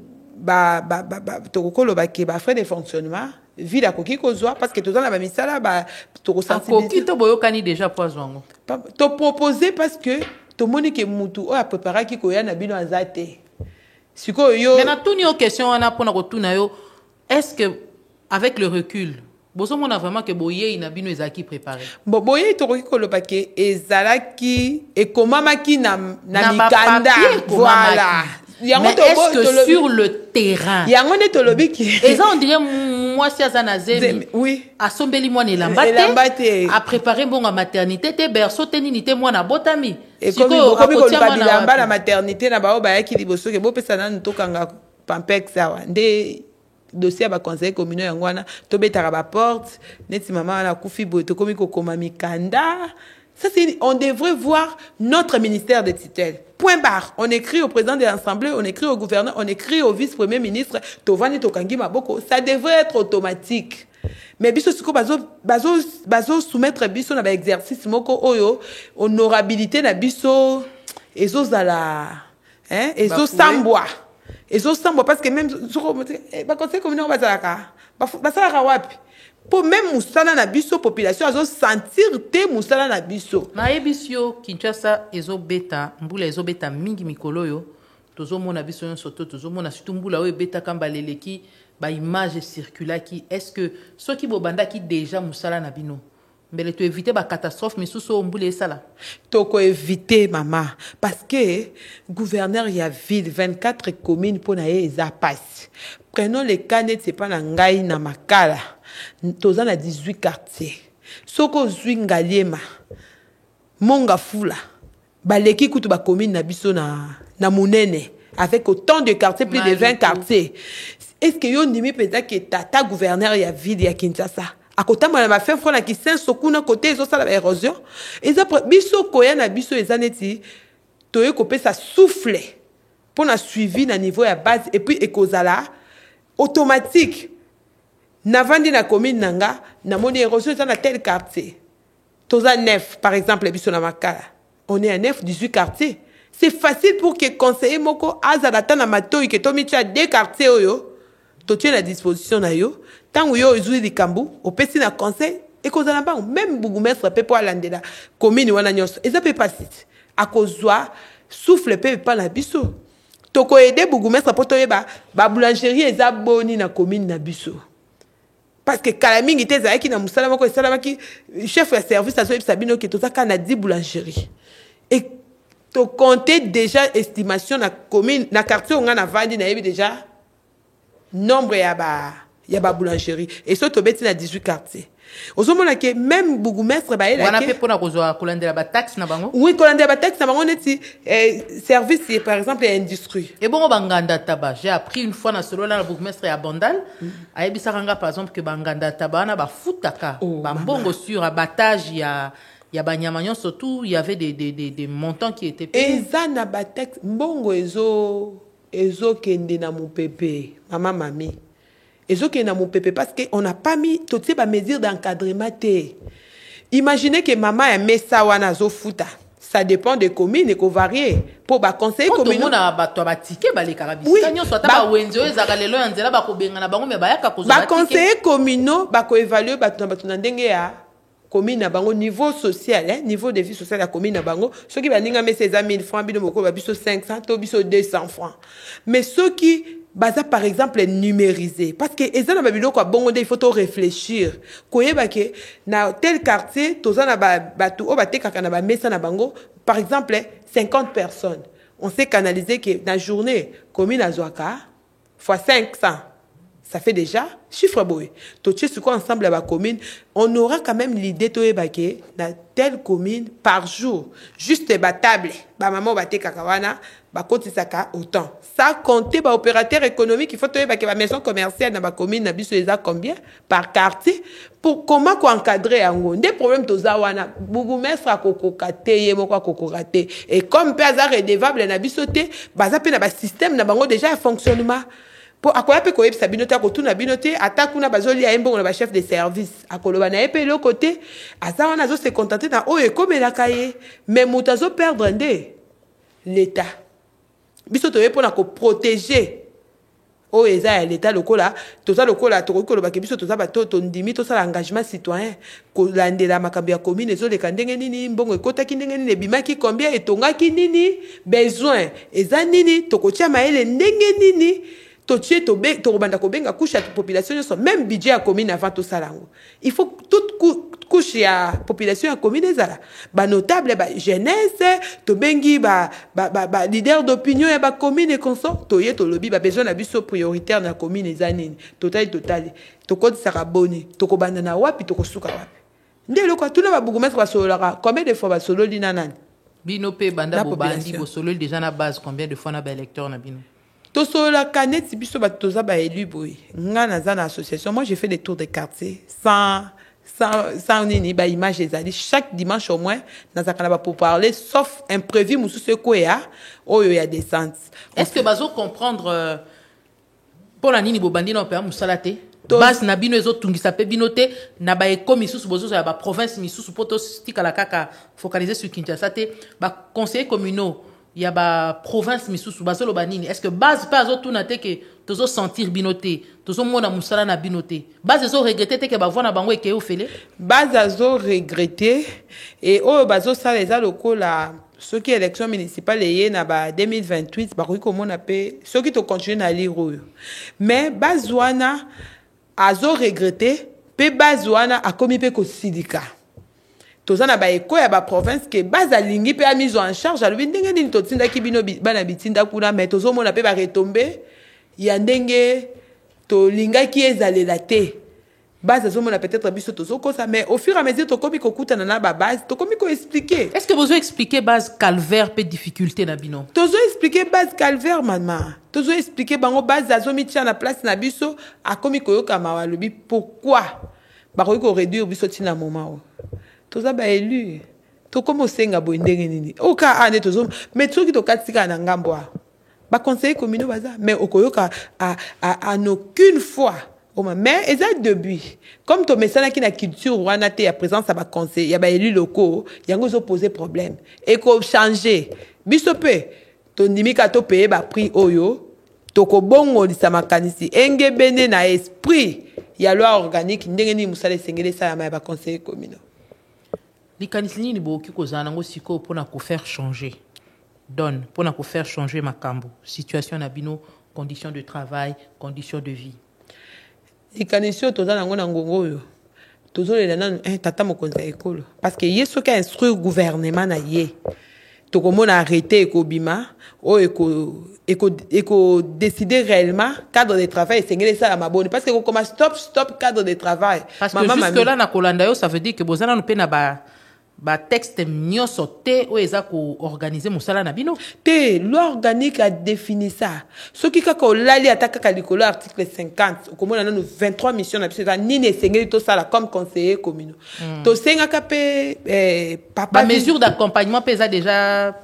[SPEAKER 3] toko lo ba ke ba frais de fonctionnement ville à koki kozwa parce que tout dans la misala ba toko sensibiliser.
[SPEAKER 2] Koki to boyokani déjà poison.
[SPEAKER 3] To proposer parce que to monique mutu o a préparer ki koya na bino azate.
[SPEAKER 2] Maintenant, toutes nos questions, on a pour nous est-ce que, avec le recul, on a vraiment que Boye, il a bien nous préparé.
[SPEAKER 3] Boye, il a dit que Ezalaki et Komamaki na mikanda. Voilà.
[SPEAKER 2] Mais est-ce que sur le terrain,
[SPEAKER 3] il y a un étolobi qui.
[SPEAKER 2] Et ça, on dirait, moi, si Azanazé,
[SPEAKER 3] oui.
[SPEAKER 2] À Sombeli, moi, il a préparé bon à maternité, t'es berceau, t'es nité, moi, na botami.
[SPEAKER 3] Et comme il y a la maternité, na bao, ba yaki liboso, que beau pesa na ntokanga pampek sawa. Nde dossier ba conseil communal yangwana, to betara ba porte, neti maman na kufi bo to komi ko komami kanda. Ça, on devrait voir notre ministère de tutelle. Point barre. On écrit au président de l'Assemblée, on écrit au gouverneur, on écrit au vice-premier ministre. Tovani Tokangi Maboko. Ça devrait être automatique. Mais biso siko bazo soumettre biso na ba exercice moko oyo honorabilité na biso ezo zala ezo sambwa. Ezo sambwa parce que même soko ba conseil communal bazalaka. Basalaka wapi? Pour même musala na biso population azo sentir te musala na biso
[SPEAKER 2] na ebisio Kinshasa ezo beta mbula ezo beta mingi mikolo yo tozo mona biso yon soto tozo mona surtout mbula o beta kamba leleki ba image circulaki est-ce que ceux qui bobanda qui déjà musala na bino Mais tu éviter la catastrophe, mais sous on boule ça là.
[SPEAKER 3] Toko éviter maman parce que gouverneur y a ville 24 communes pour naie eza passe. Prenons les cas net c'est pas na ngai na makala. Toza na 18 quartiers. Soko zwi ngaliema. Monga fula. Baleki kutu ba commune na biso na munene avec autant de quartiers plus de 20 quartiers. Est-ce que yo ndimi peut-être que tata gouverneur y a ville ya Kinshasa? À côté moi ma fait front qui saint sokuna côté ils ont ça la érosion et ça biso koya na biso ezaneti toye kopé ça souffle pour na suivi na niveau ya base et puis ekozala automatique na vandi na commune nanga na moni érosion dans tel quartier toza 9 par exemple biso na makala on est à 9 18 quartiers c'est facile pour que conseiller moko azalata na matoi que to mitia deux quartiers oyo to tu la disposition na yo tant où yo ezui likambu opesi na conseil et kozala ba même bougumestre pe po alandela commune wana nyonso eza pe pasite akozwa souffle pe pa na biso toko aider bougumestre po toyeba ba boulangerie eza boni na commune na biso parce que kalamingi te zaiki na musala moko esala ki chef de service aso sabino ke tozaka na 10 boulangerie et to compter déjà estimation na commune na quartier on a vandi na yebi déjà nombre ya ba boulangerie et so to beti na 18 quartiers ozomona ke même bougumestre ba ela
[SPEAKER 2] wana pe pona kozwa kolandela ba taxe na bango
[SPEAKER 3] oui kolandela ba taxe na bango neti service par exemple industrie
[SPEAKER 2] et bon banganda taba j'ai appris une fois na solo na bougumestre ya Bandal ayebisa kanga par exemple que banganda taba na ba futaka ba mbongo sur abattage ya banyama surtout il y avait des montants qui étaient payés
[SPEAKER 3] et ça na ba taxe mbongo ezo kende na mon pépé maman mami ezo kende na mon pépé parce que on n'a pas mis toutes ces mesures d'encadrement té. Imaginez que maman a mis ça wana zo futa ça dépend des communes et qu'on varie pour ba conseiller
[SPEAKER 2] communal tout monde bato ba ticket ba les carabis kanyo soit ba wenzo ezaka lelo yanzela ba ko benga na bango me ba yaka ko
[SPEAKER 3] ba conseiller communaux ba ko évaluer bato na ndenge ya commune na bango niveau social niveau de vie sociale la commune na bango ceux qui baninga mais 1000 francs bino moko ba biso 500 to biso 200 francs mais ceux qui baza par exemple numérisé parce que ezana babilo kwa bongo il faut to réfléchir koyeba ke na tel quartier tozana bato o batekaka na ba mesa na bango par exemple 50 personnes on sait canaliser que na journée commune azwaka fois 500 ça fait déjà chiffre boy. Tout ce qu'on ensemble à la commune, on aura quand même l'idée de évacuer dans telle commune par jour. Juste ba table, ba maman ba te kakawana, ba koti saka autant. Ça compter ba opérateur économique, il faut évacuer ba maison commerciale dans ba commune, na biso eza combien par quartier pour comment ko encadrer ango. Des problèmes toza wana, bougumestre a kokokate ye moko kokokate et comme pe azar redevable na biso te, baza pe na ba système na bango déjà fonctionnement. Pour akoya pe ko yebisa binote ko tuna binote atakuna bazoli ya mbongo na ba chef de service akoloba na epe le côté aza wana zo se contenter na oye komela kaye mais mutazo perdre ndé l'état biso to yepo na ko protéger o eza ya l'état lokola toza lokola to koloba ke biso toza ba to ndimi to sala engagement citoyen ko landela makambo ya commune ezo leka ndenge nini mbongo ekotaki ndenge nini ebimaki combien etongaki nini besoin eza nini to kotia maele ndenge nini to banda ko benga couche à la population même budget à commune avant tout ça lango il faut toute couche à population à commune ezala ba notable ba jeunesse to bengi ba leader d'opinion ya ba commune et consort to ye to lobby ba besoin na biso prioritaire na commune ezanini total to code sera boni to ko banda na wapi to ko suka wapi ndelo ko tuna ba bougumestre ba solola combien de fois ba solo lina nani
[SPEAKER 2] bino pe banda bo bandi bo solo déjà na base combien de fois na ba électeur na bino
[SPEAKER 3] tout la canette si biso batoza ba élu boy nga na za na association moi j'ai fait des tours de quartier sans nini ba image ezali chaque dimanche au moins na za kana pour parler sauf imprévu musu ce ko ya oyo ya descente
[SPEAKER 2] est-ce que bazo comprendre pour la nini bo bandi na pe musala te base na bino ezo tungisa pe bino te na ba ekomi susu bozo ya ba province misusu poto stika la kaka focaliser sur Kinshasa te ba conseiller communaux il y a ba province misusu basolo banini est-ce que base pas zo tuna te que tozo sentir binoté tozo mona musala na binoté base zo regretter te que ba vona bango eke ofele
[SPEAKER 3] base zo regretter et o bazo sala eza lokola ceux qui élection municipale yé na ba 2028 ba ko komona pe ceux qui to continuer na lire mais base wana azo regretter pe base wana a komi pe ko sidika tozana ba eko ya ba province ke base alingi pe a mise en charge alobi ndenge nini totinda ki bino bana bitinda kuna mais tozomona pe ba retomber ya ndenge tolingaki ezalela te base azomona peut-être biso tozokosa mais au fur et à mesure tokomi kokutana na ba base tokomi ko expliquer.
[SPEAKER 2] Est-ce que vous avez expliqué base calvaire pe difficulté na bino?
[SPEAKER 3] Tozo expliquer base calvaire maman. Tozo expliquer bango base azomi tia na place na biso akomi koyoka mawalobi pourquoi ba ko réduire biso tina moment. Toza ba élu. To komo senga bo ndenge nini. Oka ane tozo mais soki to katika na ngambo. Ba conseiller communaux baza mais okoyoka à aucune fois. Mais et ça depuis comme to mesana qui na culture wana te ya présence à ba conseil ya ba élus locaux yango zo poser problème et ko changer biso pe to ndimika to payer ba prix oyo to ko bongo lisa makanisi enge bene na esprit ya loi organique ndenge ni musale sengele sa ya ba conseil communaux
[SPEAKER 2] likanisi ni boki kozana ngo siko pona ko faire changer donne pona ko faire changer makambo situation na bino conditions de travail conditions de vie.
[SPEAKER 3] Ikanisio toza nango na ngongo oyo tozolela nanu tata mokonzi ya ekolo parce que ye soki instruire gouvernement na ye tokomona arrêté ekobima o eko décider réellement cadre de travail esengeli esala maboni parce que kokoma stop cadre de travail
[SPEAKER 2] parce que jusque là na kolanda yo ça veut dire que bozana no pe na ba texte nyonso te o eza ko organiser musala na bino
[SPEAKER 3] te loi organique a défini ça ce qui ka ko lali ataka likolo article 50 okomona nanu 23 missions na biso nini esengeli to sala comme conseiller communaux to senga ka pe papa
[SPEAKER 2] ba mesure d'accompagnement pesa déjà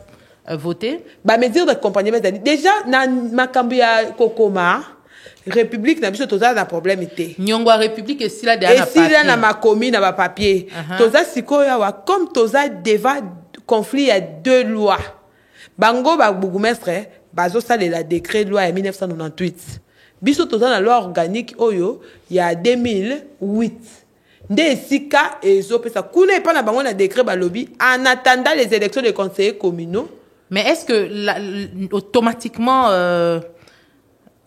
[SPEAKER 2] voté
[SPEAKER 3] ba mesure d'accompagnement déjà na makambo ya kokoma République na biso toza na problème té.
[SPEAKER 2] Nyongwa République et sila derrière na papier.
[SPEAKER 3] Et sila na ma commune na ba papier. Toza sikoya wa comme toza devant conflit ya deux lois. Bango ba bourgmestre bazo sala la décret loi en 1998. Biso toza na loi organique oyo ya 2008. Nde sika ezo pesa kuna pa na bango na décret ba lobby en attendant les élections des conseillers communaux.
[SPEAKER 2] Mais est-ce que automatiquement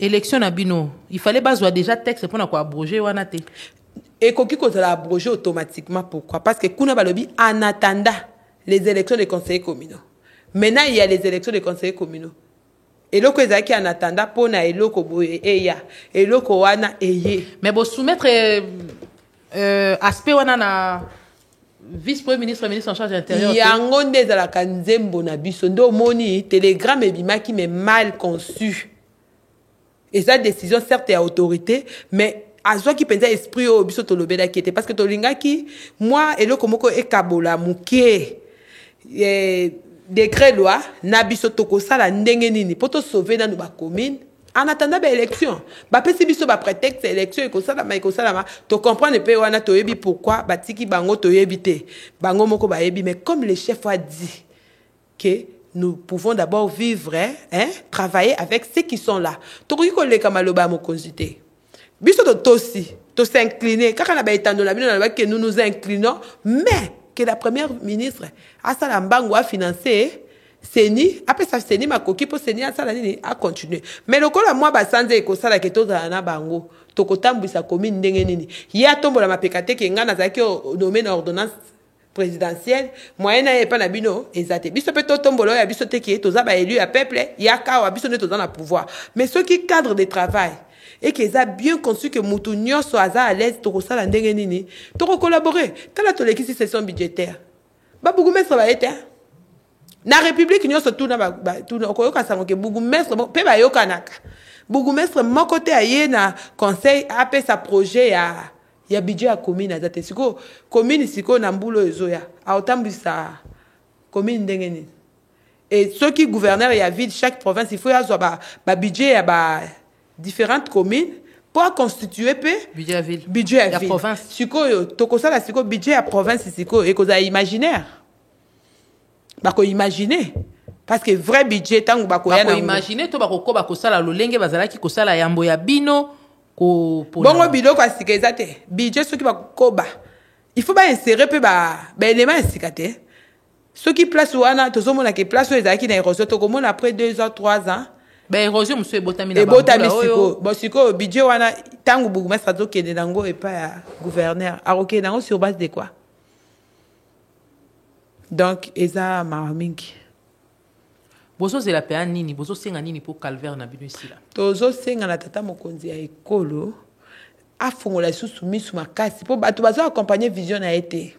[SPEAKER 2] élection na bino, il fallait bazoa déjà texte pour na ko abroger wana te.
[SPEAKER 3] Et koki ko la abroger automatiquement pourquoi? Parce que kuna balobi en attendant les élections des conseillers communaux. Maintenant il y a les élections des conseillers communaux. Et loko ezaki en attendant pona eloko boye eya eloko wana eye.
[SPEAKER 2] Mais bo soumettre aspect wana na vice-premier ministre en charge de l'intérieur.
[SPEAKER 3] Yango nde la kanzembo na biso ndo moni télégramme ebimaki mais mal conçu. Et sa décision, certes, est à autorité, mais à soi qui pense esprit au biso to lobela qui était parce que to linga qui moi et le komoko e kabola muke décret loi na biso to ko sala ndenge nini pour to sauver dans ba commune en attendant ba élection ba pesi biso ba prétexte élection ko sala ma to comprendre pe wana to yebi pourquoi batiki bango to yebite bango moko ba yebi mais comme le chef a dit que nous pouvons d'abord vivre, travailler avec ceux qui sont là. Tokoki ko leka maloba mo consulter. Biso to tosi, to s'incliner. Kaka na ba etando la bino na ba que nous nous inclinons, mais que la première ministre Asala Mbango a financé Seni, après ça Seni makoki po Seni Asala nini a continuer. Mais lokola moi ba sanze ko sala ke to na bango, to kotambisa commune ndenge nini. Ya tombola mapekate ke ngana za ki nommé na ordonnance présidentielle moyenne et pas na bino ezate biso pe tombolo ya biso te ki toza ba élu ya peuple ya kawa biso ne toza na pouvoir mais ceux qui cadre de travail et qu'ils a bien conçu que mutu nyonso aza à l'aise to kosala ndenge nini to collaborer tala to lekisi session budgétaire ba bourgmestre ba été na république nyonso tout na ba tout okoyoka sango ke bourgmestre pe ba yokanaka bourgmestre moko te aye na conseil apé sa projet ya budget ya commune azate siko commune siko na mbulo ezoya aotambisa commune ndenge nini et ceux qui gouverneur ya ville chaque province il faut avoir ba budget ya ba différentes communes pour constituer pe
[SPEAKER 2] budget à ville
[SPEAKER 3] budget à ville
[SPEAKER 2] province
[SPEAKER 3] siko yo tokosala siko budget à province siko et koza imaginaire bako imaginer parce que vrai budget tango bako ya na
[SPEAKER 2] imaginer to bako ko bako sala lolenge bazalaki ko sala yambo ya bino
[SPEAKER 3] bongo biloko asika ezate budget soki bakoba il faut ba insérer pe ba élément asika te soki place wana tozomona ke place ezaki na érosion tokomona après 2 ans 3 ans
[SPEAKER 2] ba érosion muso ebotami na bambula
[SPEAKER 3] oyo bon siko budget wana tango bourgmestre azokende nango et pas gouverneur aroke nango sur base de quoi Donc eza maramingi.
[SPEAKER 2] Bozo zela pe nini, bozo senga nini pour calvaire na bino ici là.
[SPEAKER 3] Tozo senga na tata mokonzi ya ekolo afongola susu misu makasi po bato bazo accompagner vision na été.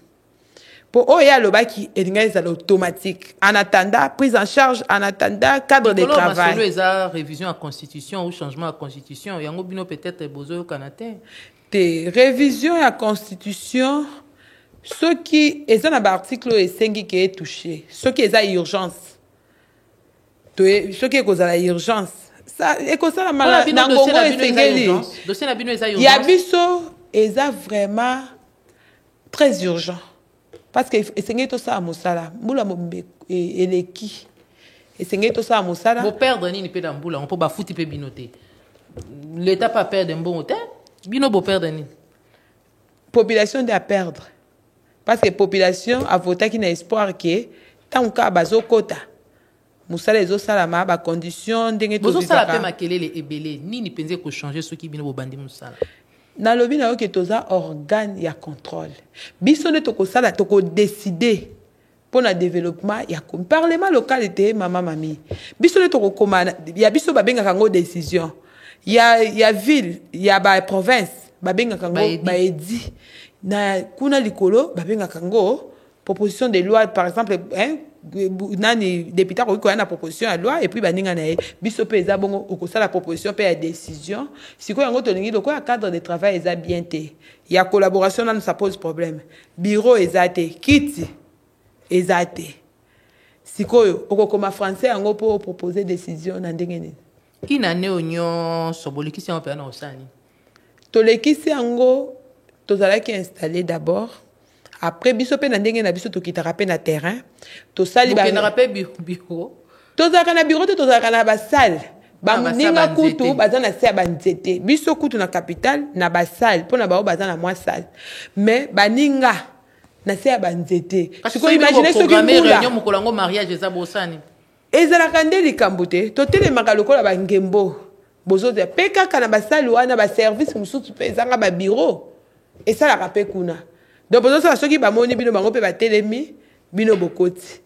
[SPEAKER 3] Pour oya lobaki elinga ezala automatique. En attendant prise en charge, en attendant cadre de travail.
[SPEAKER 2] Solo eza révision à constitution ou changement à constitution, yango bino peut-être bozo kanate.
[SPEAKER 3] Te révision à constitution ce qui est un article esengi qui est touché, ce qui est à urgence. Ce qui est cause à la urgence. Ça est cause à la maladie. Dans Congo esengeli.
[SPEAKER 2] Dossier na bino eza urgence.
[SPEAKER 3] Yabiso eza vraiment très urgent. Parce que esengeli to sa mosala, mbula mombe eleki. Esengeli to sa mosala.
[SPEAKER 2] Bo perdre nini pe da mbula, on peut ba futi pe binoté. L'état pas perdre un bon hôtel, bino bo perdre nini.
[SPEAKER 3] Population de perdre. Parce que population a voté qui n'a espoir que tant ka bazo kota. Musala ezo salama ba condition ndenge to
[SPEAKER 2] bozo sala pe makelele ebele nini penze ko changer ce qui bino bo bandi musala.
[SPEAKER 3] Na lobi na yo ke toza organe ya contrôle. Biso ne to ko sala to ko décider pour le développement ya parlement local était mama mami. Biso ne to ko komana ya biso ba benga kango décision. Ya ville, ya ba province ba benga kango ba edi. Na kuna likolo ba benga kango proposition de loi par exemple hein nani député ko na proposition de loi et puis baninga na biso pe eza bongo okosa la proposition pe ya décision siko yango tolingi loko ya cadre de travail eza bien té ya collaboration là ça pose problème bureau eza té kiti eza té siko okokoma français yango pour proposer décision na ndenge nini
[SPEAKER 2] ina ne onyo sobolikisi yango pe na osani
[SPEAKER 3] tolekisi yango tozalaki installé d'abord. Après, biso pe na ndenge na biso tokitaka pe na terrain. To sali ba
[SPEAKER 2] na pe bureau.
[SPEAKER 3] To zaka na bureau to zaka na ba salle. Ba ninga kutu bazana se ba nzete. Biso kutu na capitale na ba salle pona ba bazana mwa salle. Mais ba ninga na se ba nzete.
[SPEAKER 2] Siko imaginer ce qui réunion mukolango mariage eza bosani.
[SPEAKER 3] Ezala kande likambote to tele makalokola ba ngembo. Bozo de peka kana ba salle wana ba service mususu pe zanga ba bureau. Et ça la rapé kuna. Donc, pour ça, ceux qui ba moni bino bango pe ba telemi bino bokoti.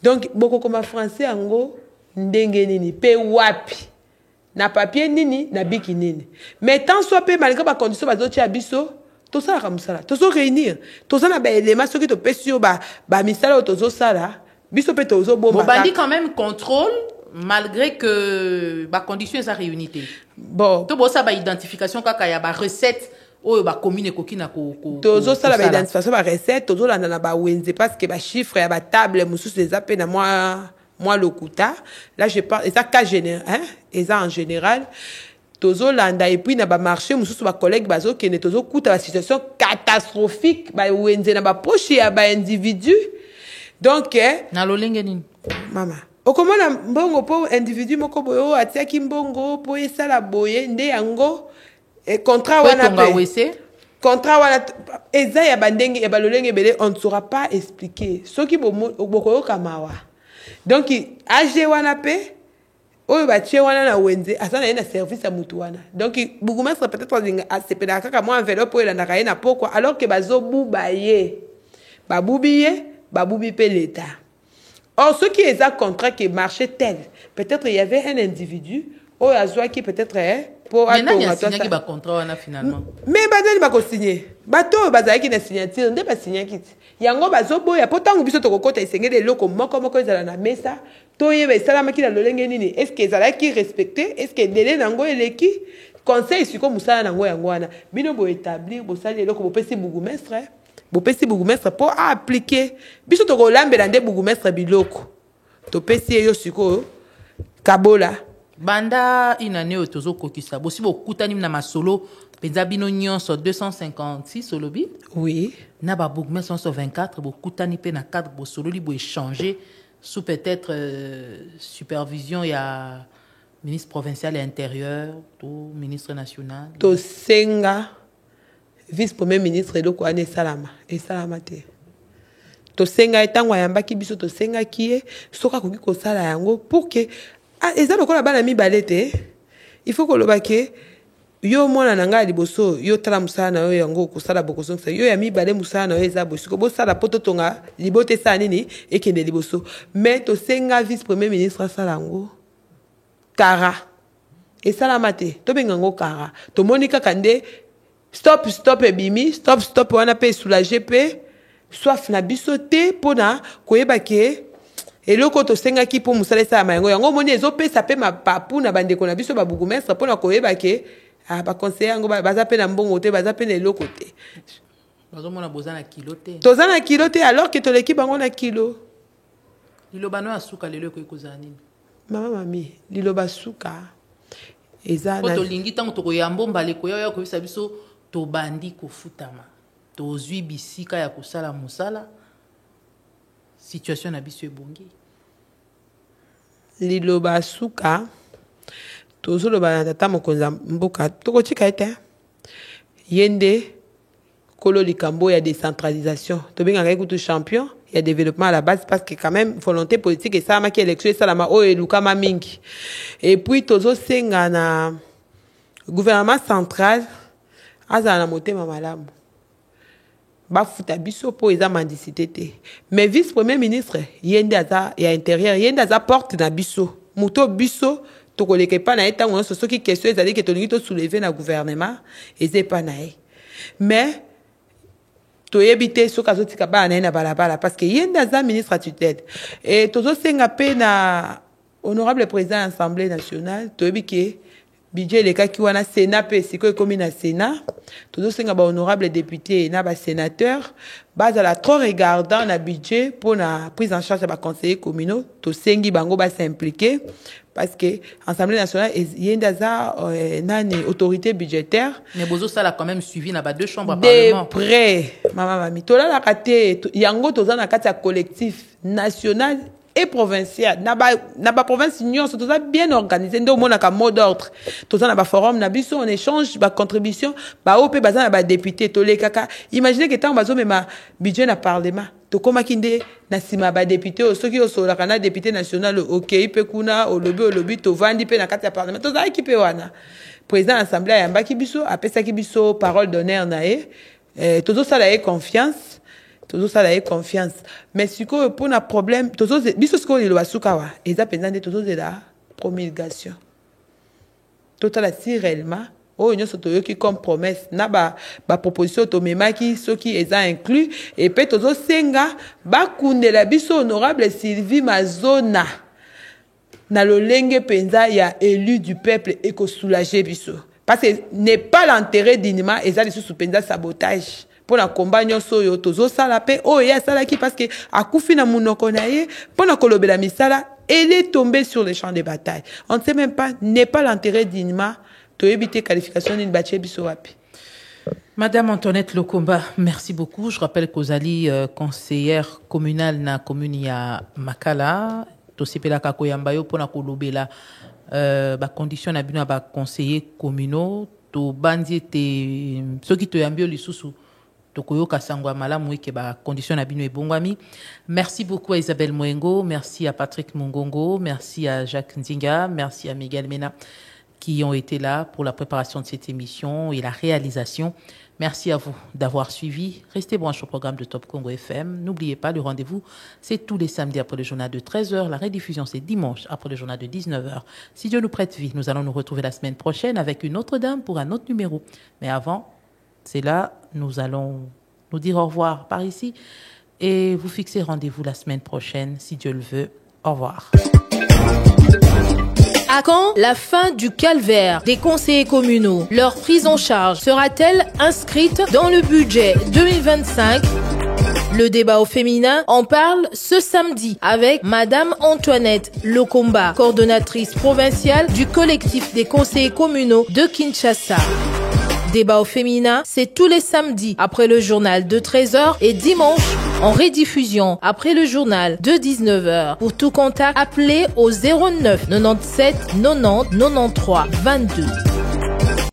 [SPEAKER 3] Donc, boko comme français ango ndenge nini pe wapi. Na papier nini na biki nini. Mais tant soit pe malgré ba condition ba zotia biso, to ça comme ça là. To so réunir. To ça na ba élément ceux qui to pesio ba misala to zo sala. Biso pe to zo bomba.
[SPEAKER 2] Bon bandi quand même contrôle malgré que ba condition ça réunité.
[SPEAKER 3] Bon.
[SPEAKER 2] To bo ça ba identification kaka ya ba recette. Oh ba commune kokina ko
[SPEAKER 3] tozo sala ba identification ba recette tozo landa na ba wenze parce que ba chiffre ya ba table mususu les appels na moi lokuta là je parle ça cas général hein et ça en général tozo landa et puis na ba marché mususu ba collègue bazo kene tozo kuta ba situation catastrophique ba wenze na ba poche ya ba individu donc
[SPEAKER 2] na lolenge nini
[SPEAKER 3] mama okomona mbongo po individu moko boyo atiaki mbongo po esala boye nde yango et contrat wana pe contrat wana eza ya bandenge ya balolenge belé on ne saura pas expliquer ce qui boko kamawa donc age wana pe oyo ba tie wana na wenze asana na service ya mutu wana donc bourgmestre peut-être asepela kaka mo enveloppe oyo na kaye na poko alors que bazo bubaye babubi pe l'état. Or ce qui est un contrat qui marchait tel peut-être il y avait un individu oyo azwa qui peut-être pour
[SPEAKER 2] attendre toi ça. Contrat wana finalement.
[SPEAKER 3] Mais bazali ba ko signer. Bato bazali ki na signature nde ba signer kiti. Yango bazo boya potangu biso to kokota isengele loko moko ezala na mesa. To yeba salama ki na lolenge nini. Est-ce que ezala ki respecter? Est-ce que délai nango eleki? Conseil siko musala nango yango wana. Bino bo établir bo sali loko bo pesi bourgmestre. Bo pesi bourgmestre pour appliquer. Biso to ko lambela nde bourgmestre biloko. To pesi yo siko kabola.
[SPEAKER 2] Banda inane otozo kokisa bosi bokutani na masolo penza bino nyonso 256 olobi
[SPEAKER 3] oui
[SPEAKER 2] na ba bourgmestre 124 bokutani pe na cadre bo solo li bo échanger sous peut-être supervision ya ministre provincial et intérieur ou ministre national
[SPEAKER 3] to senga vice premier ministre eloko ane salama et salama te to senga etango yambaki biso to senga kié soka koki ko sala yango pour que et ça, le bana mi balete, il faut que le baquet, yo mwana na nga liboso yo tala musala na yo yango kosala bokoso yo ya mibale musala na yo eza bosiko bosala poto tonga libote sa nini ekende liboso mais to senga vice premier ministre asala ngo kara esala mate to benga ngo kara to monika kande stop ebimi stop wana pe soulager pe soif na biso te pona koyeba ke eloko to senga ki po musala sa mayango yango moni ezopesa pe mapapu na bandeko na biso babukumestre pona koyeba ke ba conseiller yango baza pe na mbongo te baza pe na eloko te
[SPEAKER 2] bazomona bozana kilo te
[SPEAKER 3] tozana kilo te alors que to l'équipe bango na kilo
[SPEAKER 2] liloba no asuka lelo ko ekozana nini
[SPEAKER 3] mami liloba suka ezana
[SPEAKER 2] to lingi tango to koyambo mbale ko ya ko bisa biso to bandi ko futama to zui bisika ya kusala musala situation na biso ebongi
[SPEAKER 3] liloba suka tozoloba na tata mokonza mboka tokotika ete yende kolo likambo ya décentralisation tobengaka ekutu champion ya développement à la base parce que quand même volonté politique esalamaki élection esalama oyo elukama mingi et puis tozosenga na gouvernement central azala na motema malamu bafuta biso po eza mendicité te mais vice premier ministre yende aza ya intérieur yende aza porte na biso muto biso tokoleke pa na ye ntango nyonso soki question ezali ke tolingi tosoulever na gouvernement eza epa na ye mais toyebi te soki azotika bana na ye na balabala parce que ye nde aza ministre tutelle et tozosenga mpe na honorable président ya assemblée nationale toyebi ke budget elekaki wana sénat mpe sikoyo ekomi na sénat tozosenga bahonorable député na basénateur bazala trop regardant na budget mpo na prise en charge ya baconseiller communaux tosengi bango basimplike parce que l'Assemblée nationale y a une autorité budgétaire.
[SPEAKER 2] Mais bozo ça l'a quand même suivi na ba deux chambres
[SPEAKER 3] de
[SPEAKER 2] parlement.
[SPEAKER 3] Près, maman tola la kate yango toza na kati ya collectif national et provincial na ba province union toza bien organisé ndo mona ka mot d'ordre toza na ba forum na biso on échange ba contribution ba op baza na ba député tolé kaka imaginez que tant bazo mema budget na parlement tokomaki nde na sima ba député soki osolaka na député national okei pe kuna olobi tovandi pe na kati ya parlement toza équipe wana président assemblée ayambaki biso apesaki biso parole d'honneur na ye tozosala ye confiance mais sikoyo mpona problème biso sikoyo liloba suka wa eza mpenza nde tozozela promulgation totala si réellement oyo nyonso toyoki comme promesse na baproposition tomemaki soki eza inclus et mpe tozosenga bakundela biso honorable Sylvie Mazona na lolenge mpenza ya élu du peuple ekosoulager biso parce que n'est pas l'intérêt dignement eza lisusu mpenza sabotage pour la combat nyonso oyo tozosala mpe oyo ye asalaki parce que akufi na munoko na ye mpona kolobela misala elle est tombée sur les champs de bataille on ne sait même pas n'est pas l'intérêt dignement to éviter qualification d'une bachie biso wapi.
[SPEAKER 2] Madame Antoinette Lokomba, merci beaucoup. Je rappelle qu'Ozali conseillère communale na commune ya Makala, to sepela ka koyamba yo pona kolobela ba condition na bino ba conseiller communaux to bandi te soki to yambio lisusu tokoyoka sangwa malamu weke ba condition na bino ebongwami. Merci beaucoup à Isabelle Mwengo, merci à Patrick Mungongo, merci à Jacques Nzinga, merci à Miguel Mena qui ont été là pour la préparation de cette émission et la réalisation. Merci à vous d'avoir suivi. Restez branchés au programme de Top Congo FM. N'oubliez pas, le rendez-vous, c'est tous les samedis après le journal de 13h. La rediffusion, c'est dimanche après le journal de 19h. Si Dieu nous prête vie, nous allons nous retrouver la semaine prochaine avec une autre dame pour un autre numéro. Mais avant, c'est là, nous allons nous dire au revoir par ici et vous fixer rendez-vous la semaine prochaine, si Dieu le veut. Au revoir.
[SPEAKER 1] À quand la fin du calvaire des conseillers communaux? Leur prise en charge sera-t-elle inscrite dans le budget 2025? Le débat au féminin en parle ce samedi avec Madame Antoinette Lokomba, coordonnatrice provinciale du collectif des conseillers communaux de Kinshasa. Débat au féminin, c'est tous les samedis après le journal de 13h et dimanche en rediffusion après le journal de 19h. Pour tout contact, appelez au 09 97 90 93 22.